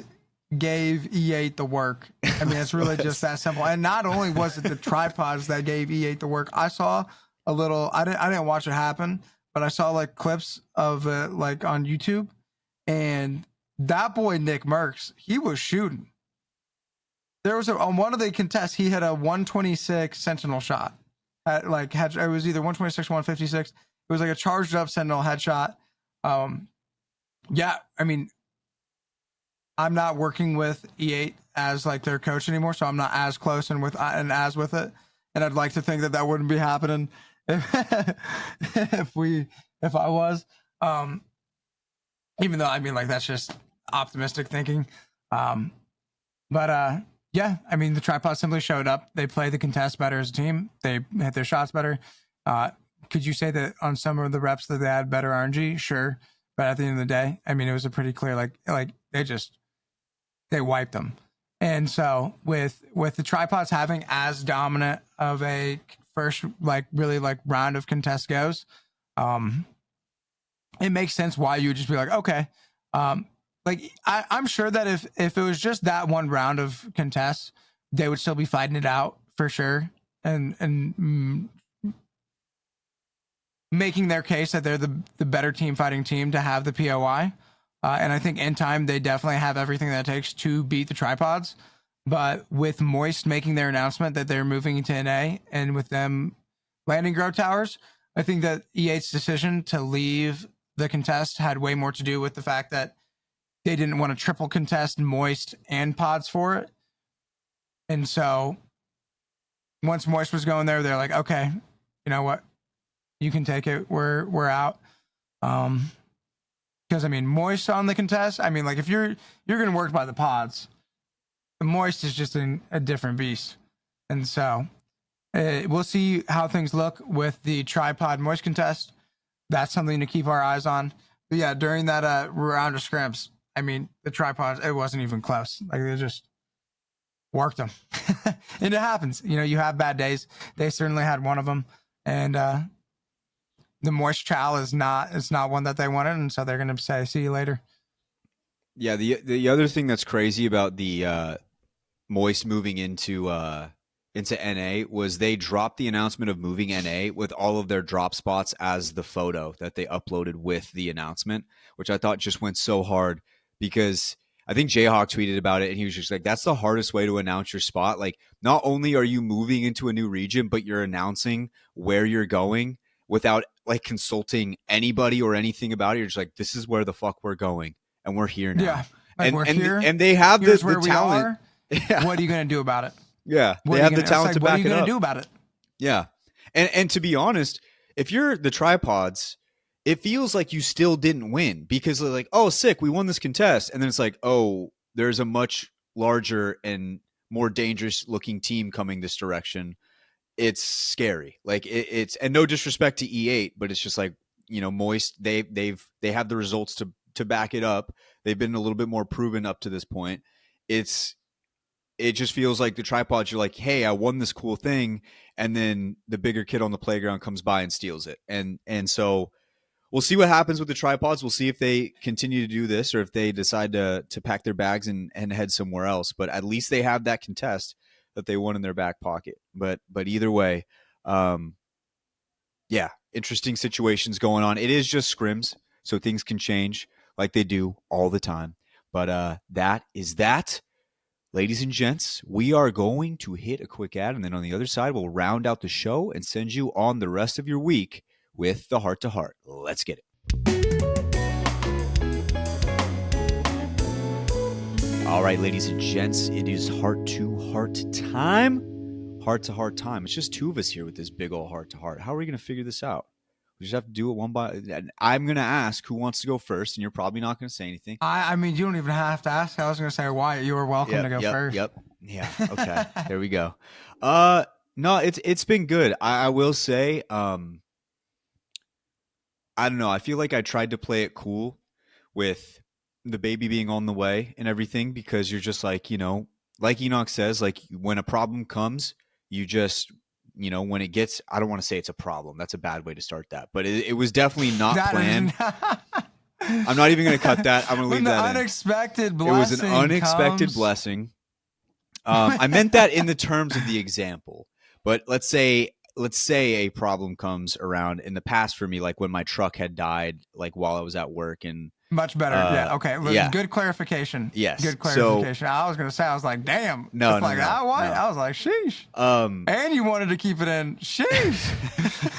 gave E8 the work. I mean, it's really just that simple. And not only was it the tripods that gave E8 the work, I saw a little. I didn't watch it happen, but I saw clips of it on YouTube, and that boy Nick Merckx, he was shooting. There was on one of the contests, he had a 126 Sentinel shot. It was either 126 or 156. It was a charged up Sentinel headshot. Yeah, I mean, I'm not working with E8 as their coach anymore, so I'm not as close and with it. And I'd like to think that wouldn't be happening if I was. Even though I mean that's just optimistic thinking. Yeah, I mean the tripod simply showed up. They played the contest better as a team. They hit their shots better. Could you say that on some of the reps that they had better RNG? Sure. But at the end of the day, I mean, it was a pretty clear like they wiped them. And so with the tripods having as dominant of a first like really like round of contest goes, it makes sense why you would just be like, okay, like I'm sure that if it was just that one round of contests, they would still be fighting it out for sure, and making their case that they're the better team fighting team to have the POI. And I think in time they definitely have everything that it takes to beat the tripods. But with Moist making their announcement that they're moving into NA and with them landing grow towers, I think that E8's decision to leave the contest had way more to do with the fact that they didn't want to triple contest Moist and pods for it. And so once Moist was going there, they're like, okay, you know what? You can take it. We're out. Because I mean, Moist on the contest. I mean, like if you're gonna work by the pods, the Moist is just a different beast. And so we'll see how things look with the tripod Moist contest. That's something to keep our eyes on. But yeah, during that round of scrimps, I mean, the tripods, it wasn't even close. Like they just worked them. And it happens. You know, you have bad days. They certainly had one of them. And the Moist Chow is not one that they wanted, and so they're going to say, see you later. Yeah, the other thing that's crazy about the Moist moving into NA was they dropped the announcement of moving NA with all of their drop spots as the photo that they uploaded with the announcement, which I thought just went so hard because I think Jayhawk tweeted about it and he was just like, that's the hardest way to announce your spot. Like, not only are you moving into a new region, but you're announcing where you're going without like consulting anybody or anything about it. You're just like, this is where the fuck we're going and we're here now. Yeah. Like we're here. And they have the talent. Yeah. What are you going to do about it? Yeah. They have the talent to back it up. What are you going to do about it? Yeah. And to be honest, if you're the tripods, it feels like you still didn't win because they're like, oh, sick, we won this contest. And then it's like, oh, there's a much larger and more dangerous looking team coming this direction. It's scary. Like it's and no disrespect to E8, but it's just like, you know, Moist, they have the results to back it up. They've been a little bit more proven up to this point. It just feels like the tripods, you're like, hey, I won this cool thing, and then the bigger kid on the playground comes by and steals it. And so we'll see what happens with the tripods. We'll see if they continue to do this or if they decide to pack their bags and head somewhere else. But at least they have that contest that they won in their back pocket. But either way, yeah, interesting situations going on. It is just scrims, so things can change like they do all the time. But that is that. Ladies and gents, we are going to hit a quick ad, and then on the other side, we'll round out the show and send you on the rest of your week with the Heart to Heart. Let's get it. All right, ladies and gents, it is Heart to Heart time. Heart to Heart time. It's just two of us here with this big old Heart to Heart. How are we going to figure this out? We just have to do it one by. I'm going to ask who wants to go first, and you're probably not going to say anything. I mean, you don't even have to ask. I was going to say, Wyatt, you were welcome to go first. Yep. Yeah. Okay. There we go. No, it's been good. I will say, I don't know. I feel like I tried to play it cool with the baby being on the way and everything because you're just like, you know, like Enoch says, like when a problem comes, you just. You know, when it gets, I don't want to say it's a problem. That's a bad way to start that. But it was definitely not planned. I'm not even going to cut that. I'm going to leave that unexpected in. Blessing it was an unexpected blessing. I meant that in the terms of the example. But let's say a problem comes around in the past for me, like when my truck had died, like while I was at work and much better. Yeah. Okay. Yeah. Good clarification. Yes. Good clarification. So, I was going to say, I was like, damn. No, it's no, like, no, I was like, sheesh. And you wanted to keep it in. Sheesh.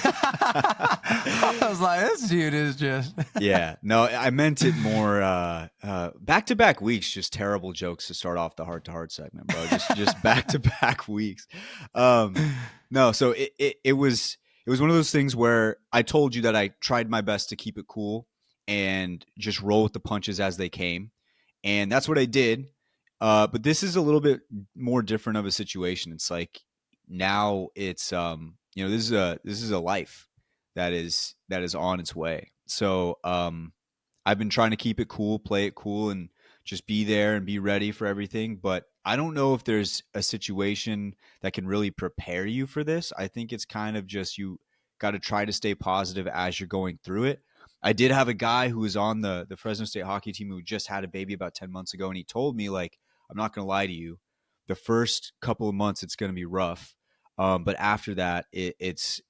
I was like, this dude is just. Yeah. No, I meant it more back-to-back weeks, just terrible jokes to start off the Heart to Heart segment, bro. Just back-to-back weeks. No, so it was one of those things where I told you that I tried my best to keep it cool and just roll with the punches as they came. And that's what I did. But this is a little bit more different of a situation. It's like now it's you know, this is a life that is on its way. So I've been trying to keep it cool, play it cool, and just be there and be ready for everything. But I don't know if there's a situation that can really prepare you for this. I think it's kind of just you got to try to stay positive as you're going through it. I did have a guy who was on the Fresno State hockey team who just had a baby about 10 months ago, and he told me, like, I'm not going to lie to you, the first couple of months it's going to be rough, but after that, it's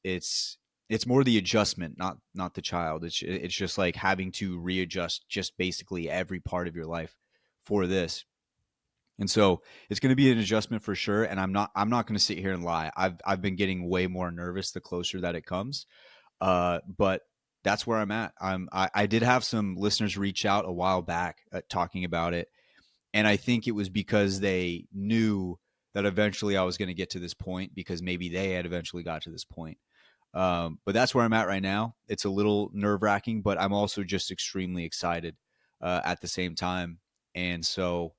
more the adjustment, not the child. It's just like having to readjust just basically every part of your life for this. And so it's going to be an adjustment for sure. And I'm not going to sit here and lie. I've been getting way more nervous the closer that it comes. But that's where I'm at. I did have some listeners reach out a while back talking about it, and I think it was because they knew that eventually I was going to get to this point, because maybe they had eventually got to this point. But that's where I'm at right now. It's a little nerve wracking, but I'm also just extremely excited at the same time. And so,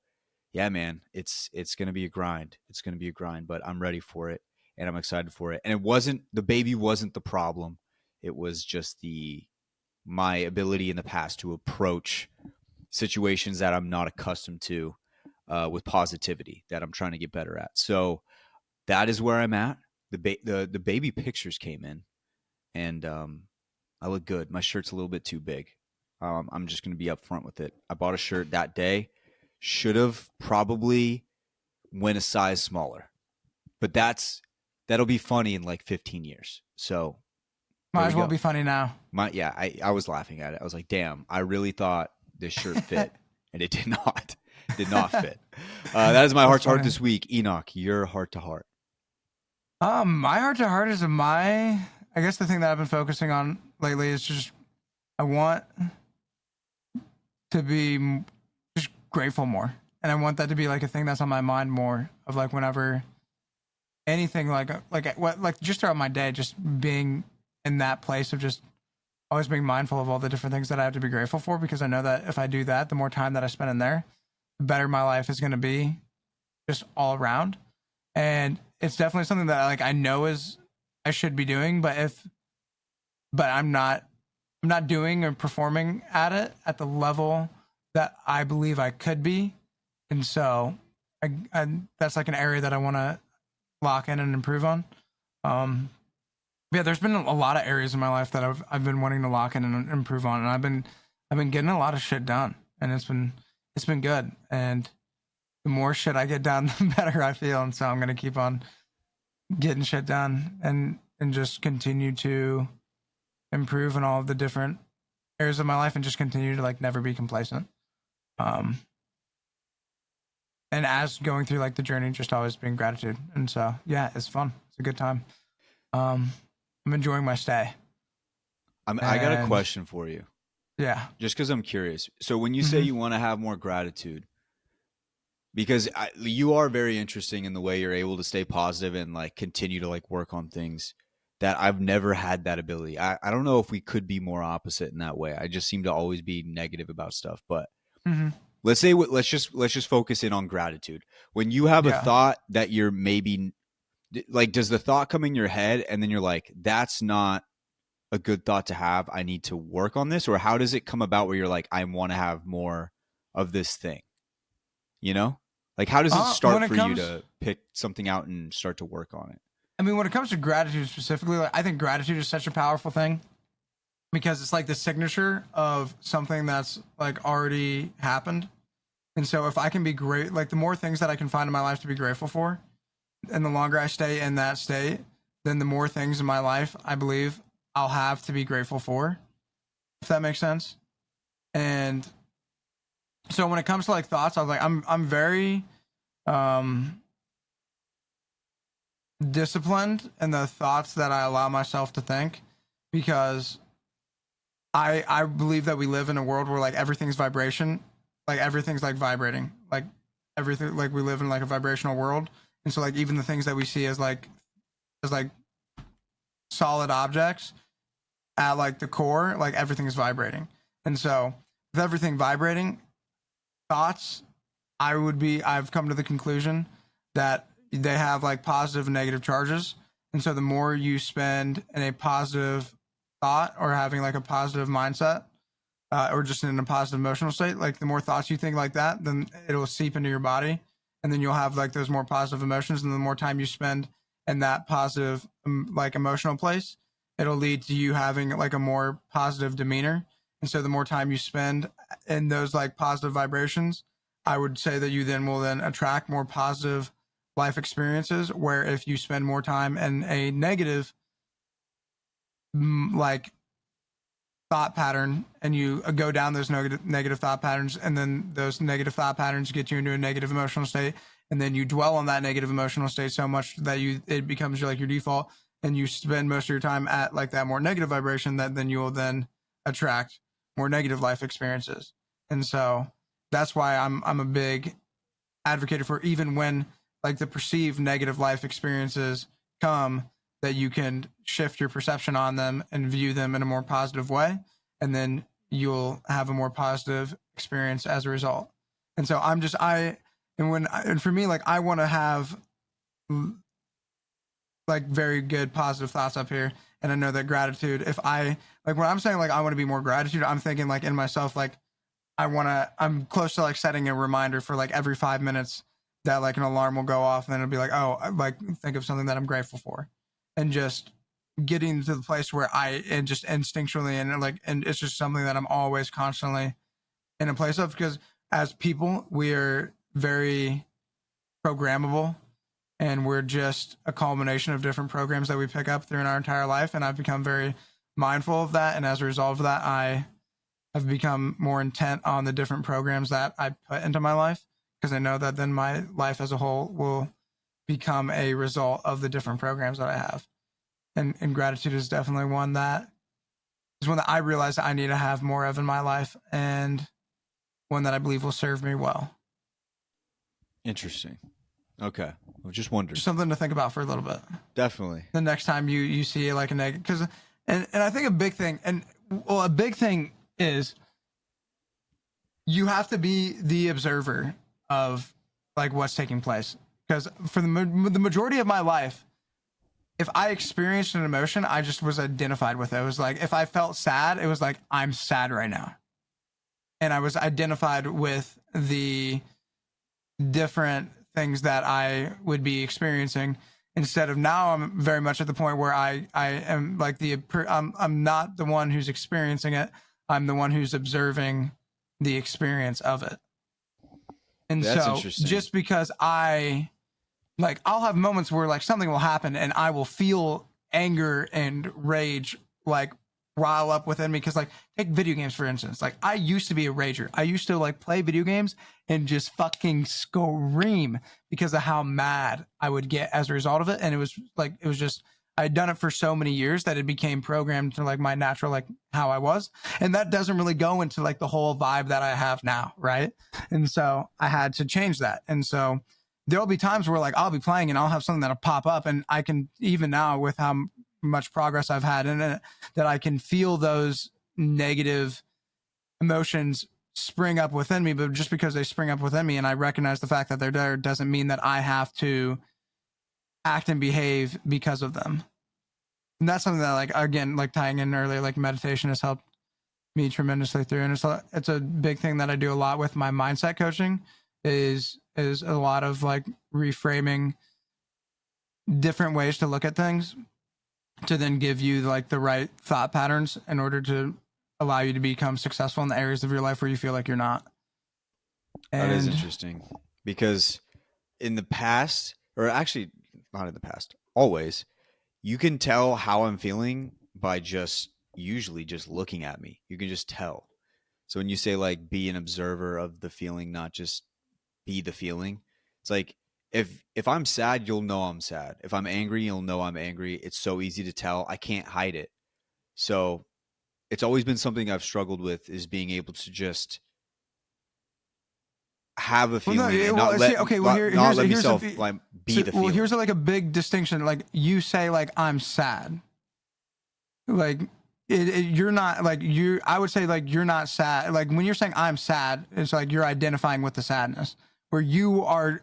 yeah, man, it's going to be a grind. It's going to be a grind, but I'm ready for it and I'm excited for it. And the baby wasn't the problem. It was just my ability in the past to approach situations that I'm not accustomed to with positivity that I'm trying to get better at. So that is where I'm at. The baby pictures came in, and I look good. My shirt's a little bit too big. I'm just going to be upfront with it. I bought a shirt that day. Should have probably went a size smaller, but that'll be funny in like 15 years. So Might as well be funny now. I was laughing at it. I was like, damn, I really thought this shirt fit, and it did not. It did not fit. That is my heart to heart this week. Enoch, your heart to heart. My heart to heart is I guess the thing that I've been focusing on lately is just I want to be just grateful more, and I want that to be like a thing that's on my mind more. Of like whenever anything like just throughout my day, just being in that place of just always being mindful of all the different things that I have to be grateful for, because I know that if I do that, the more time that I spend in there, the better my life is going to be just all around. And it's definitely something that I know I should be doing, but I'm not doing or performing at it at the level that I believe I could be. And so I that's like an area that I want to lock in and improve on. Yeah, there's been a lot of areas in my life that I've been wanting to lock in and improve on, and I've been getting a lot of shit done, and it's been good. And the more shit I get done, the better I feel. And so I'm gonna keep on getting shit done and just continue to improve in all of the different areas of my life, and just continue to like never be complacent. And as going through like the journey, just always being gratitude. And so yeah, it's fun. It's a good time. I'm enjoying my stay. I got a question for you. Yeah. Just because I'm curious. So when you say you want to have more gratitude, because you are very interesting in the way you're able to stay positive and like continue to like work on things that I've never had that ability. I don't know if we could be more opposite in that way. I just seem to always be negative about stuff. But let's just focus in on gratitude. When you have a thought that you're maybe like, does the thought come in your head and then you're like, that's not a good thought to have, I need to work on this? Or how does it come about where you're like, I want to have more of this thing? You know, like how does it start for you to pick something out and start to work on it? I mean, when it comes to gratitude specifically, like, I think gratitude is such a powerful thing, because it's like the signature of something that's like already happened. And so if I can be great, like the more things that I can find in my life to be grateful for, and the longer I stay in that state, then the more things in my life I believe I'll have to be grateful for, if that makes sense. And so when it comes to like thoughts, I'm very disciplined in the thoughts that I allow myself to think, because I believe that we live in a world where like everything's vibration, like everything's like vibrating, like everything, like we live in like a vibrational world. And so like even the things that we see as like solid objects, at like the core, like everything is vibrating. And so with everything vibrating, thoughts, I've come to the conclusion that they have like positive and negative charges. And so the more you spend in a positive thought or having like a positive mindset, or just in a positive emotional state, like the more thoughts you think like that, then it'll seep into your body, and then you'll have like those more positive emotions. And the more time you spend in that positive, like emotional place, it'll lead to you having like a more positive demeanor. And so the more time you spend in those like positive vibrations, I would say that you then will then attract more positive life experiences. Where if you spend more time in a negative, like thought pattern, and you go down those negative thought patterns, and then those negative thought patterns get you into a negative emotional state, and then you dwell on that negative emotional state so much that it becomes like your default, and you spend most of your time at like that more negative vibration, that then you will then attract more negative life experiences. And so that's why I'm a big advocate for, even when like the perceived negative life experiences come, that you can shift your perception on them and view them in a more positive way, and then you'll have a more positive experience as a result. And so and for me, like I want to have like very good positive thoughts up here, and I know that gratitude, if I like when I'm saying like I want to be more gratitude, I'm thinking like in myself, like I'm close to like setting a reminder for like every 5 minutes that like an alarm will go off, and then it'll be like, oh, like think of something that I'm grateful for, and just getting to the place where and just instinctually, and it's just something that I'm always constantly in a place of, because as people, we are very programmable, and we're just a culmination of different programs that we pick up through our entire life. And I've become very mindful of that. And as a result of that, I have become more intent on the different programs that I put into my life, because I know that then my life as a whole will become a result of the different programs that I have. And gratitude is definitely one that I realize that I need to have more of in my life, and one that I believe will serve me well. Interesting. Okay. I was just wondering. Just something to think about for a little bit. Definitely. The next time you see like a negative, because and I think a big thing is you have to be the observer of like what's taking place. Because for the majority of my life, if I experienced an emotion, I just was identified with it. It was like, if I felt sad, it was like, I'm sad right now. And I was identified with the different things that I would be experiencing, instead of now I'm very much at the point where I am like I'm not the one who's experiencing it. I'm the one who's observing the experience of it. And that's so just because I'll have moments where like something will happen and I will feel anger and rage like rile up within me. Because like, take video games for instance. Like, I used to be a rager. I used to like play video games and just fucking scream because of how mad I would get as a result of it. And it was just I'd done it for so many years that it became programmed to like my natural, like how I was. And that doesn't really go into like the whole vibe that I have now, right? And so I had to change that. And so there'll be times where like I'll be playing and I'll have something that'll pop up, and I can, even now with how much progress I've had in it, that I can feel those negative emotions spring up within me. But just because they spring up within me and I recognize the fact that they're there, doesn't mean that I have to act and behave because of them. And that's something that, like, again, like tying in earlier, like meditation has helped me tremendously through. And it's a big thing that I do a lot with my mindset coaching, is a lot of like reframing different ways to look at things, to then give you like the right thought patterns in order to allow you to become successful in the areas of your life where you feel like you're not. And that is interesting, because in the past, or actually not in the past, always, you can tell how I'm feeling by usually just looking at me. You can just tell. So when you say like be an observer of the feeling, not just be the feeling, it's like, if I'm sad, you'll know I'm sad. If I'm angry, you'll know I'm angry. It's so easy to tell. I can't hide it. So it's always been something I've struggled with, is being able to just have a feeling and not let myself like be the feeling. Well, here's like a big distinction. Like, you say like I'm sad. Like you're not like you. I would say like you're not sad. Like when you're saying I'm sad, it's like you're identifying with the sadness. Where you are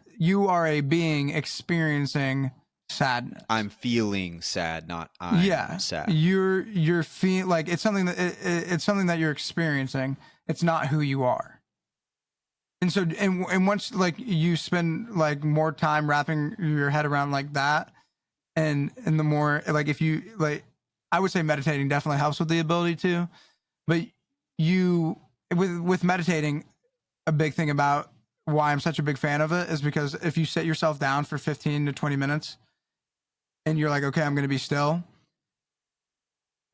a being experiencing sadness. I'm feeling sad, not I'm sad. You're feeling like it's something that it's something that you're experiencing. It's not who you are. And so, and once like you spend like more time wrapping your head around like that, and the more like if you like, I would say meditating definitely helps with the ability to, but you with meditating, a big thing about why I'm such a big fan of it is because if you sit yourself down for 15 to 20 minutes and you're like, okay, I'm going to be still.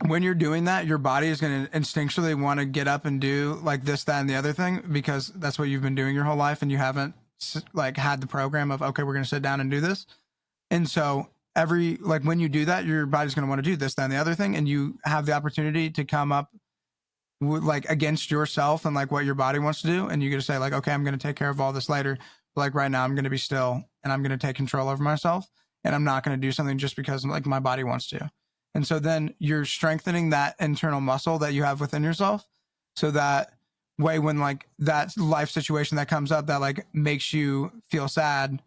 When you're doing that, your body is going to instinctually want to get up and do like this, that, and the other thing, because that's what you've been doing your whole life. And you haven't like had the program of, okay, we're going to sit down and do this. And so like when you do that, your body's going to want to do this, that, and the other thing. And you have the opportunity to come up like against yourself and like what your body wants to do. And you get to say like, okay, I'm going to take care of all this later. But like right now I'm going to be still and I'm going to take control over myself. And I'm not going to do something just because like my body wants to. And so then you're strengthening that internal muscle that you have within yourself. So that way, when like that life situation that comes up that like makes you feel sad,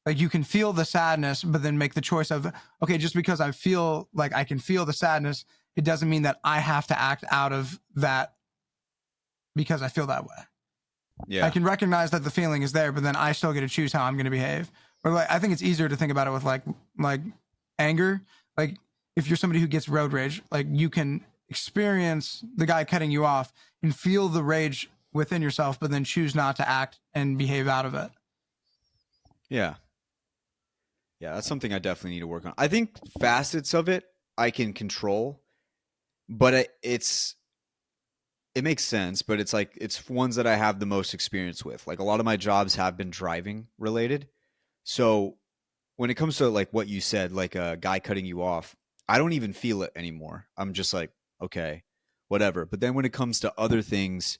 like you can feel the sadness, but then make the choice of, okay, just because I feel like I can feel the sadness, it doesn't mean that I have to act out of that because I feel that way. Yeah. I can recognize that the feeling is there, but then I still get to choose how I'm going to behave. Or like, I think it's easier to think about it with like anger. Like if you're somebody who gets road rage, like you can experience the guy cutting you off and feel the rage within yourself, but then choose not to act and behave out of it. Yeah. Yeah, that's something I definitely need to work on. I think facets of it I can control, but it makes sense, but it's like it's ones that I have the most experience with. Like a lot of my jobs have been driving related. So when it comes to like what you said, like a guy cutting you off, I don't even feel it anymore. I'm just like, okay, whatever. But then when it comes to other things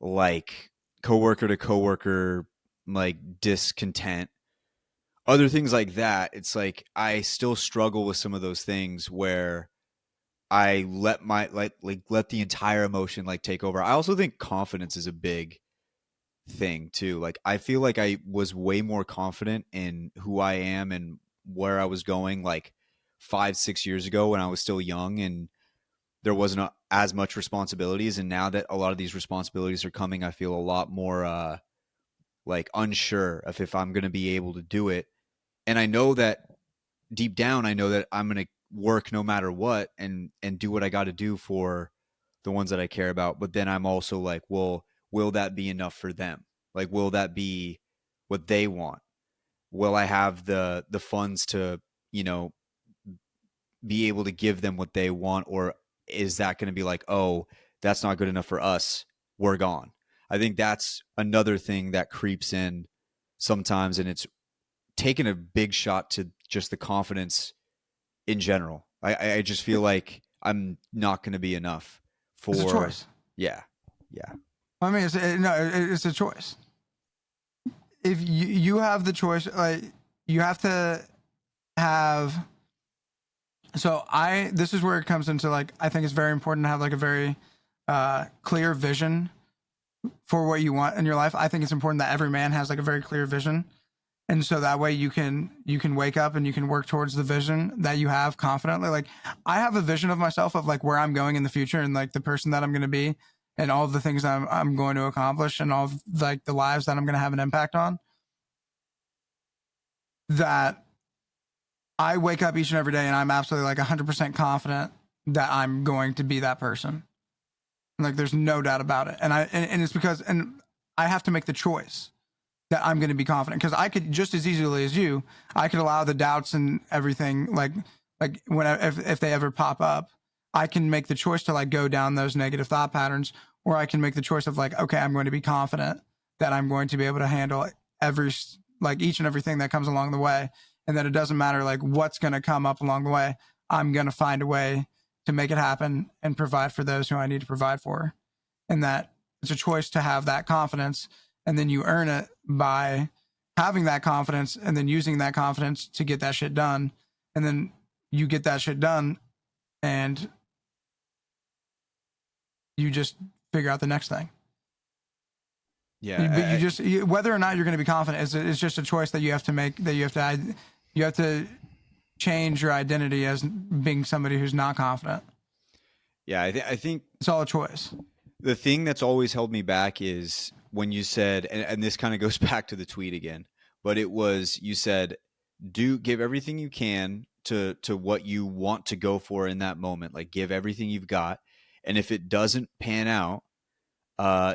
like coworker to coworker, like discontent, other things like that, it's like I still struggle with some of those things where I let my let the entire emotion like take over. I also think confidence is a big thing too. Like I feel like I was way more confident in who I am and where I was going like 5-6 years ago when I was still young and there wasn't as much responsibilities. And now that a lot of these responsibilities are coming, I feel a lot more like unsure of if I'm going to be able to do it. And I know that deep down, I know that I'm going to work no matter what and do what I got to do for the ones that I care about. But then I'm also like, well, will that be enough for them? Like, will that be what they want? Will I have the funds to, you know, be able to give them what they want? Or is that going to be like, oh, that's not good enough for us, we're gone? I think that's another thing that creeps in sometimes, and it's taken a big shot to just the confidence in general. I just feel like I'm not going to be enough for. It's a choice. Yeah. I mean, it's a choice. If you have the choice, like you have to have. So this is where it comes into like, I think it's very important to have like a very clear vision for what you want in your life. I think it's important that every man has like a very clear vision. And so that way you can wake up and you can work towards the vision that you have confidently. Like I have a vision of myself of like where I'm going in the future and like the person that I'm going to be and all of the things I'm going to accomplish and all of like the lives that I'm going to have an impact on. That I wake up each and every day and I'm absolutely like 100% confident that I'm going to be that person. Like there's no doubt about it. And it's because I have to make the choice that I'm going to be confident, because I could just as easily as you, I could allow the doubts and everything like when if they ever pop up, I can make the choice to like go down those negative thought patterns, or I can make the choice of like, okay, I'm going to be confident that I'm going to be able to handle each and everything that comes along the way, and that it doesn't matter like what's going to come up along the way, I'm going to find a way to make it happen and provide for those who I need to provide for, and that it's a choice to have that confidence. And then you earn it by having that confidence and then using that confidence to get that shit done. And then you get that shit done and you just figure out the next thing. Yeah. But whether or not you're going to be confident is just a choice that you have to make, that you have to change your identity as being somebody who's not confident. Yeah, I think it's all a choice. The thing that's always held me back is when you said, and this kind of goes back to the tweet again, but it was, you said, give everything you can to what you want to go for in that moment. Like, give everything you've got. And if it doesn't pan out,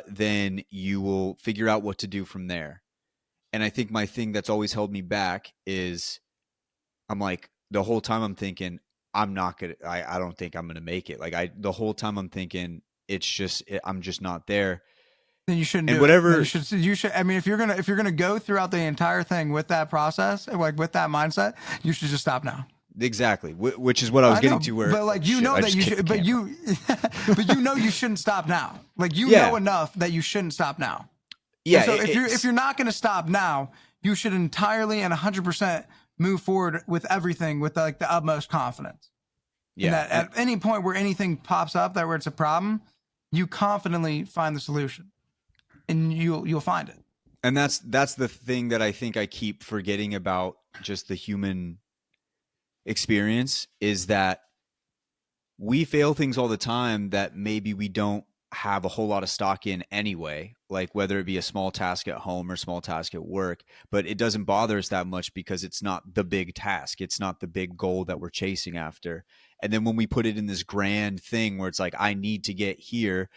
then you will figure out what to do from there. And I think my thing that's always held me back is I'm like, the whole time I'm thinking, I'm not going to, I don't think I'm going to make it. Like the whole time I'm thinking, I'm just not there. Then you shouldn't and do whatever it. You should. I mean, if you're gonna go throughout the entire thing with that process, like with that mindset, you should just stop now. Exactly, which is what I was getting to. Where, but like you know that you should, but you know you shouldn't stop now. Like you know enough that you shouldn't stop now. Yeah. And so if you're not going to stop now, you should entirely and 100% move forward with everything with like the utmost confidence. Yeah. And that at any point where anything pops up where it's a problem, you confidently find the solution. And you'll find it. And that's the thing that I think I keep forgetting about just the human experience, is that we fail things all the time that maybe we don't have a whole lot of stock in anyway, like whether it be a small task at home or small task at work, but it doesn't bother us that much because it's not the big task. It's not the big goal that we're chasing after. And then when we put it in this grand thing where it's like, I need to get here,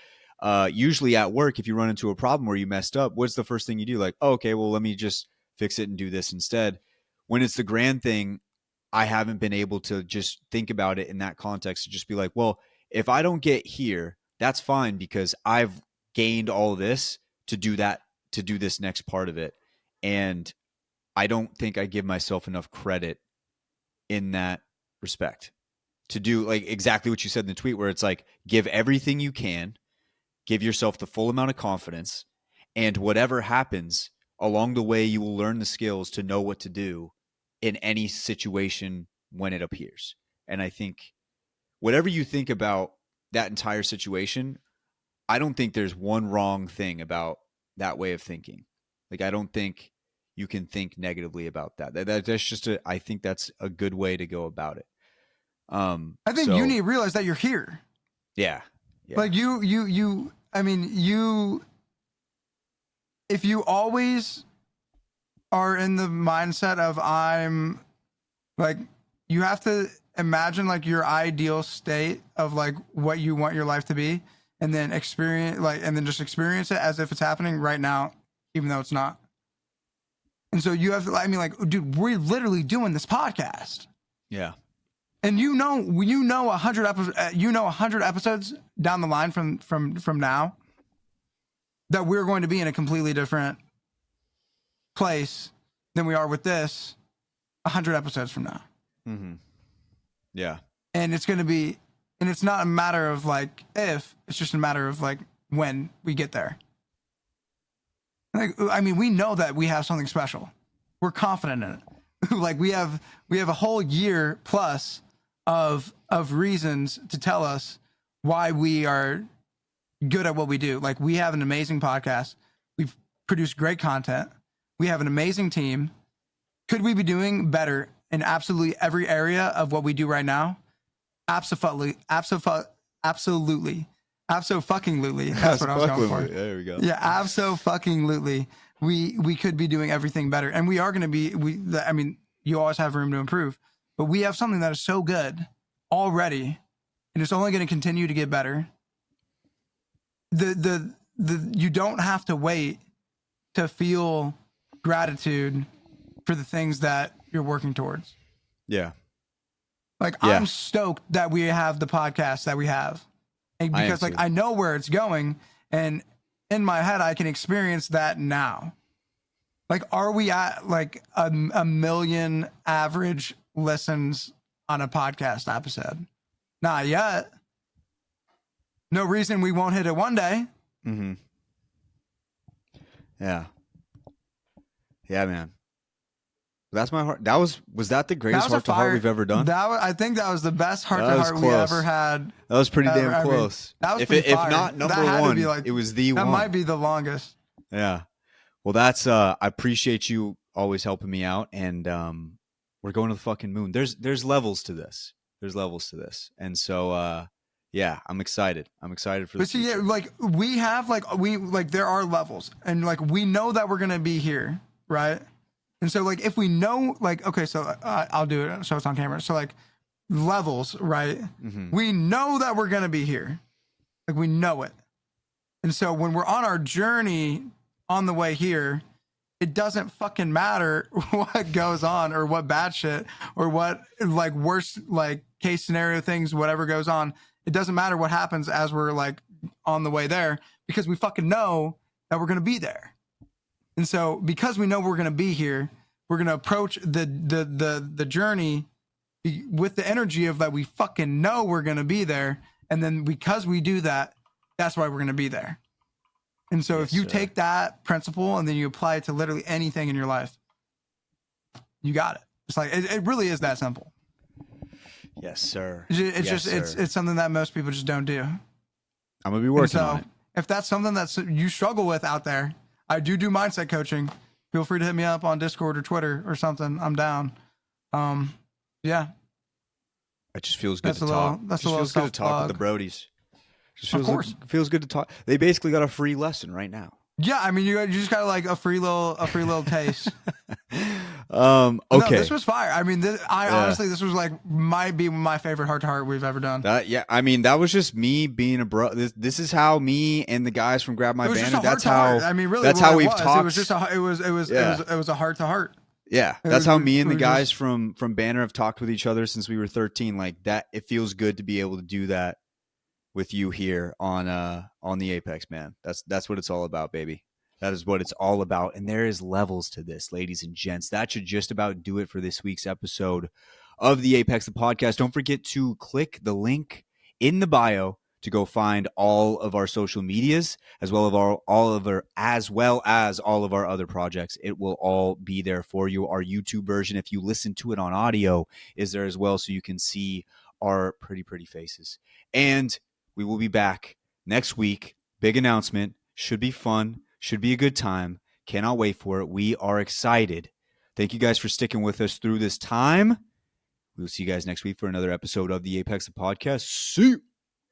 usually at work, if you run into a problem where you messed up, what's the first thing you do? Like, oh, okay, well, let me just fix it and do this instead. When it's the grand thing, I haven't been able to just think about it in that context, to just be like, well, if I don't get here, that's fine because I've gained all this to do this next part of it. And I don't think I give myself enough credit in that respect to do like exactly what you said in the tweet, where it's like, give everything you can, give yourself the full amount of confidence, and whatever happens along the way, you will learn the skills to know what to do in any situation when it appears. And I think whatever you think about that entire situation, I don't think there's one wrong thing about that way of thinking. Like, I don't think you can think negatively about that. That's just I think that's a good way to go about it. I think you need to realize that you're here. Yeah. Like if you always are in the mindset of I'm like, you have to imagine like your ideal state of like what you want your life to be, and then just experience it as if it's happening right now, even though it's not. And so you have to, I mean, like, dude, we're literally doing this podcast. Yeah. And 100 episodes down the line from now that we're going to be in a completely different place than we are with this 100 episodes from now. Mm-hmm. Yeah. And it's going to be, and it's not a matter of like if, it's just a matter of like when we get there. Like, I mean, we know that we have something special. We're confident in it. Like we have a whole year plus of reasons to tell us why we are good at what we do. Like, we have an amazing podcast. We've produced great content. We have an amazing team. Could we be doing better in absolutely every area of what we do right now? Absolutely. Absolutely. Abso-fucking-lutely. That's what I was going for. There we go. Yeah, abso-fucking-lutely. We could be doing everything better. And we are going to be, I mean, you always have room to improve. But we have something that is so good already, and it's only going to continue to get better. You don't have to wait to feel gratitude for the things that you're working towards. Yeah. Like, yeah. I'm stoked that we have the podcast that we have. And because like I know where it's going, and in my head I can experience that now. Like, are we at like a million average listens on a podcast episode? Not yet. No reason we won't hit it one day. Mm-hmm. Yeah. Yeah, man. That's my heart. Was that the greatest heart to heart we've ever done? I think that was the best heart to heart we ever had. That was pretty damn close. I mean, if not number one, like, it was the one. That might be the longest. Yeah. Well, that's I appreciate you always helping me out, and We're going to the fucking moon. There's levels to this. There's levels to this. And so yeah, I'm excited. I'm excited for this. But see, yeah, like we have like there are levels, and like we know that we're gonna be here, right? And so like if we know, like, okay, so I'll do it so it's on camera. So like levels, right? Mm-hmm. We know that we're gonna be here, like we know it. And so when we're on our journey on the way here, it doesn't fucking matter what goes on or what bad shit or what like worst like case scenario things, whatever goes on. It doesn't matter what happens as we're like on the way there, because we fucking know that we're going to be there. And so because we know we're going to be here, we're going to approach the journey with the energy of that we fucking know we're going to be there. And then because we do that, that's why we're going to be there. And so if you take that principle and then you apply it to literally anything in your life, you got it. It's like, it really is that simple. Yes, sir. It's something that most people just don't do. I'm going to be working on it. If that's something that you struggle with out there, I do mindset coaching. Feel free to hit me up on Discord or Twitter or something. I'm down. Yeah. It just feels good to talk. It just feels good to talk with the Brodies. Just feels good to talk. They basically got a free lesson right now. Yeah, I mean, you just got like a free little taste. Okay. No, this was fire. I mean, honestly, this was like might be my favorite heart to heart we've ever done. Yeah, I mean, that was just me being a bro. This is how me and the guys from Grab My Banner. That's how. I mean, really, that's how we've talked. It was just it was a heart to heart. Yeah, that's how me and the guys from Banner have talked with each other since we were 13. Like that, it feels good to be able to do that with you here on the Apex, man. That's what it's all about, baby. That is what it's all about. And there is levels to this, ladies and gents. That should just about do it for this week's episode of the Apex, the podcast. Don't forget to click the link in the bio to go find all of our social medias, as well as all of our other projects. It will all be there for you. Our YouTube version, if you listen to it on audio, is there as well, so you can see our pretty faces. And we will be back next week. Big announcement. Should be fun. Should be a good time. Cannot wait for it. We are excited. Thank you guys for sticking with us through this time. We will see you guys next week for another episode of the Apex Podcast. See you.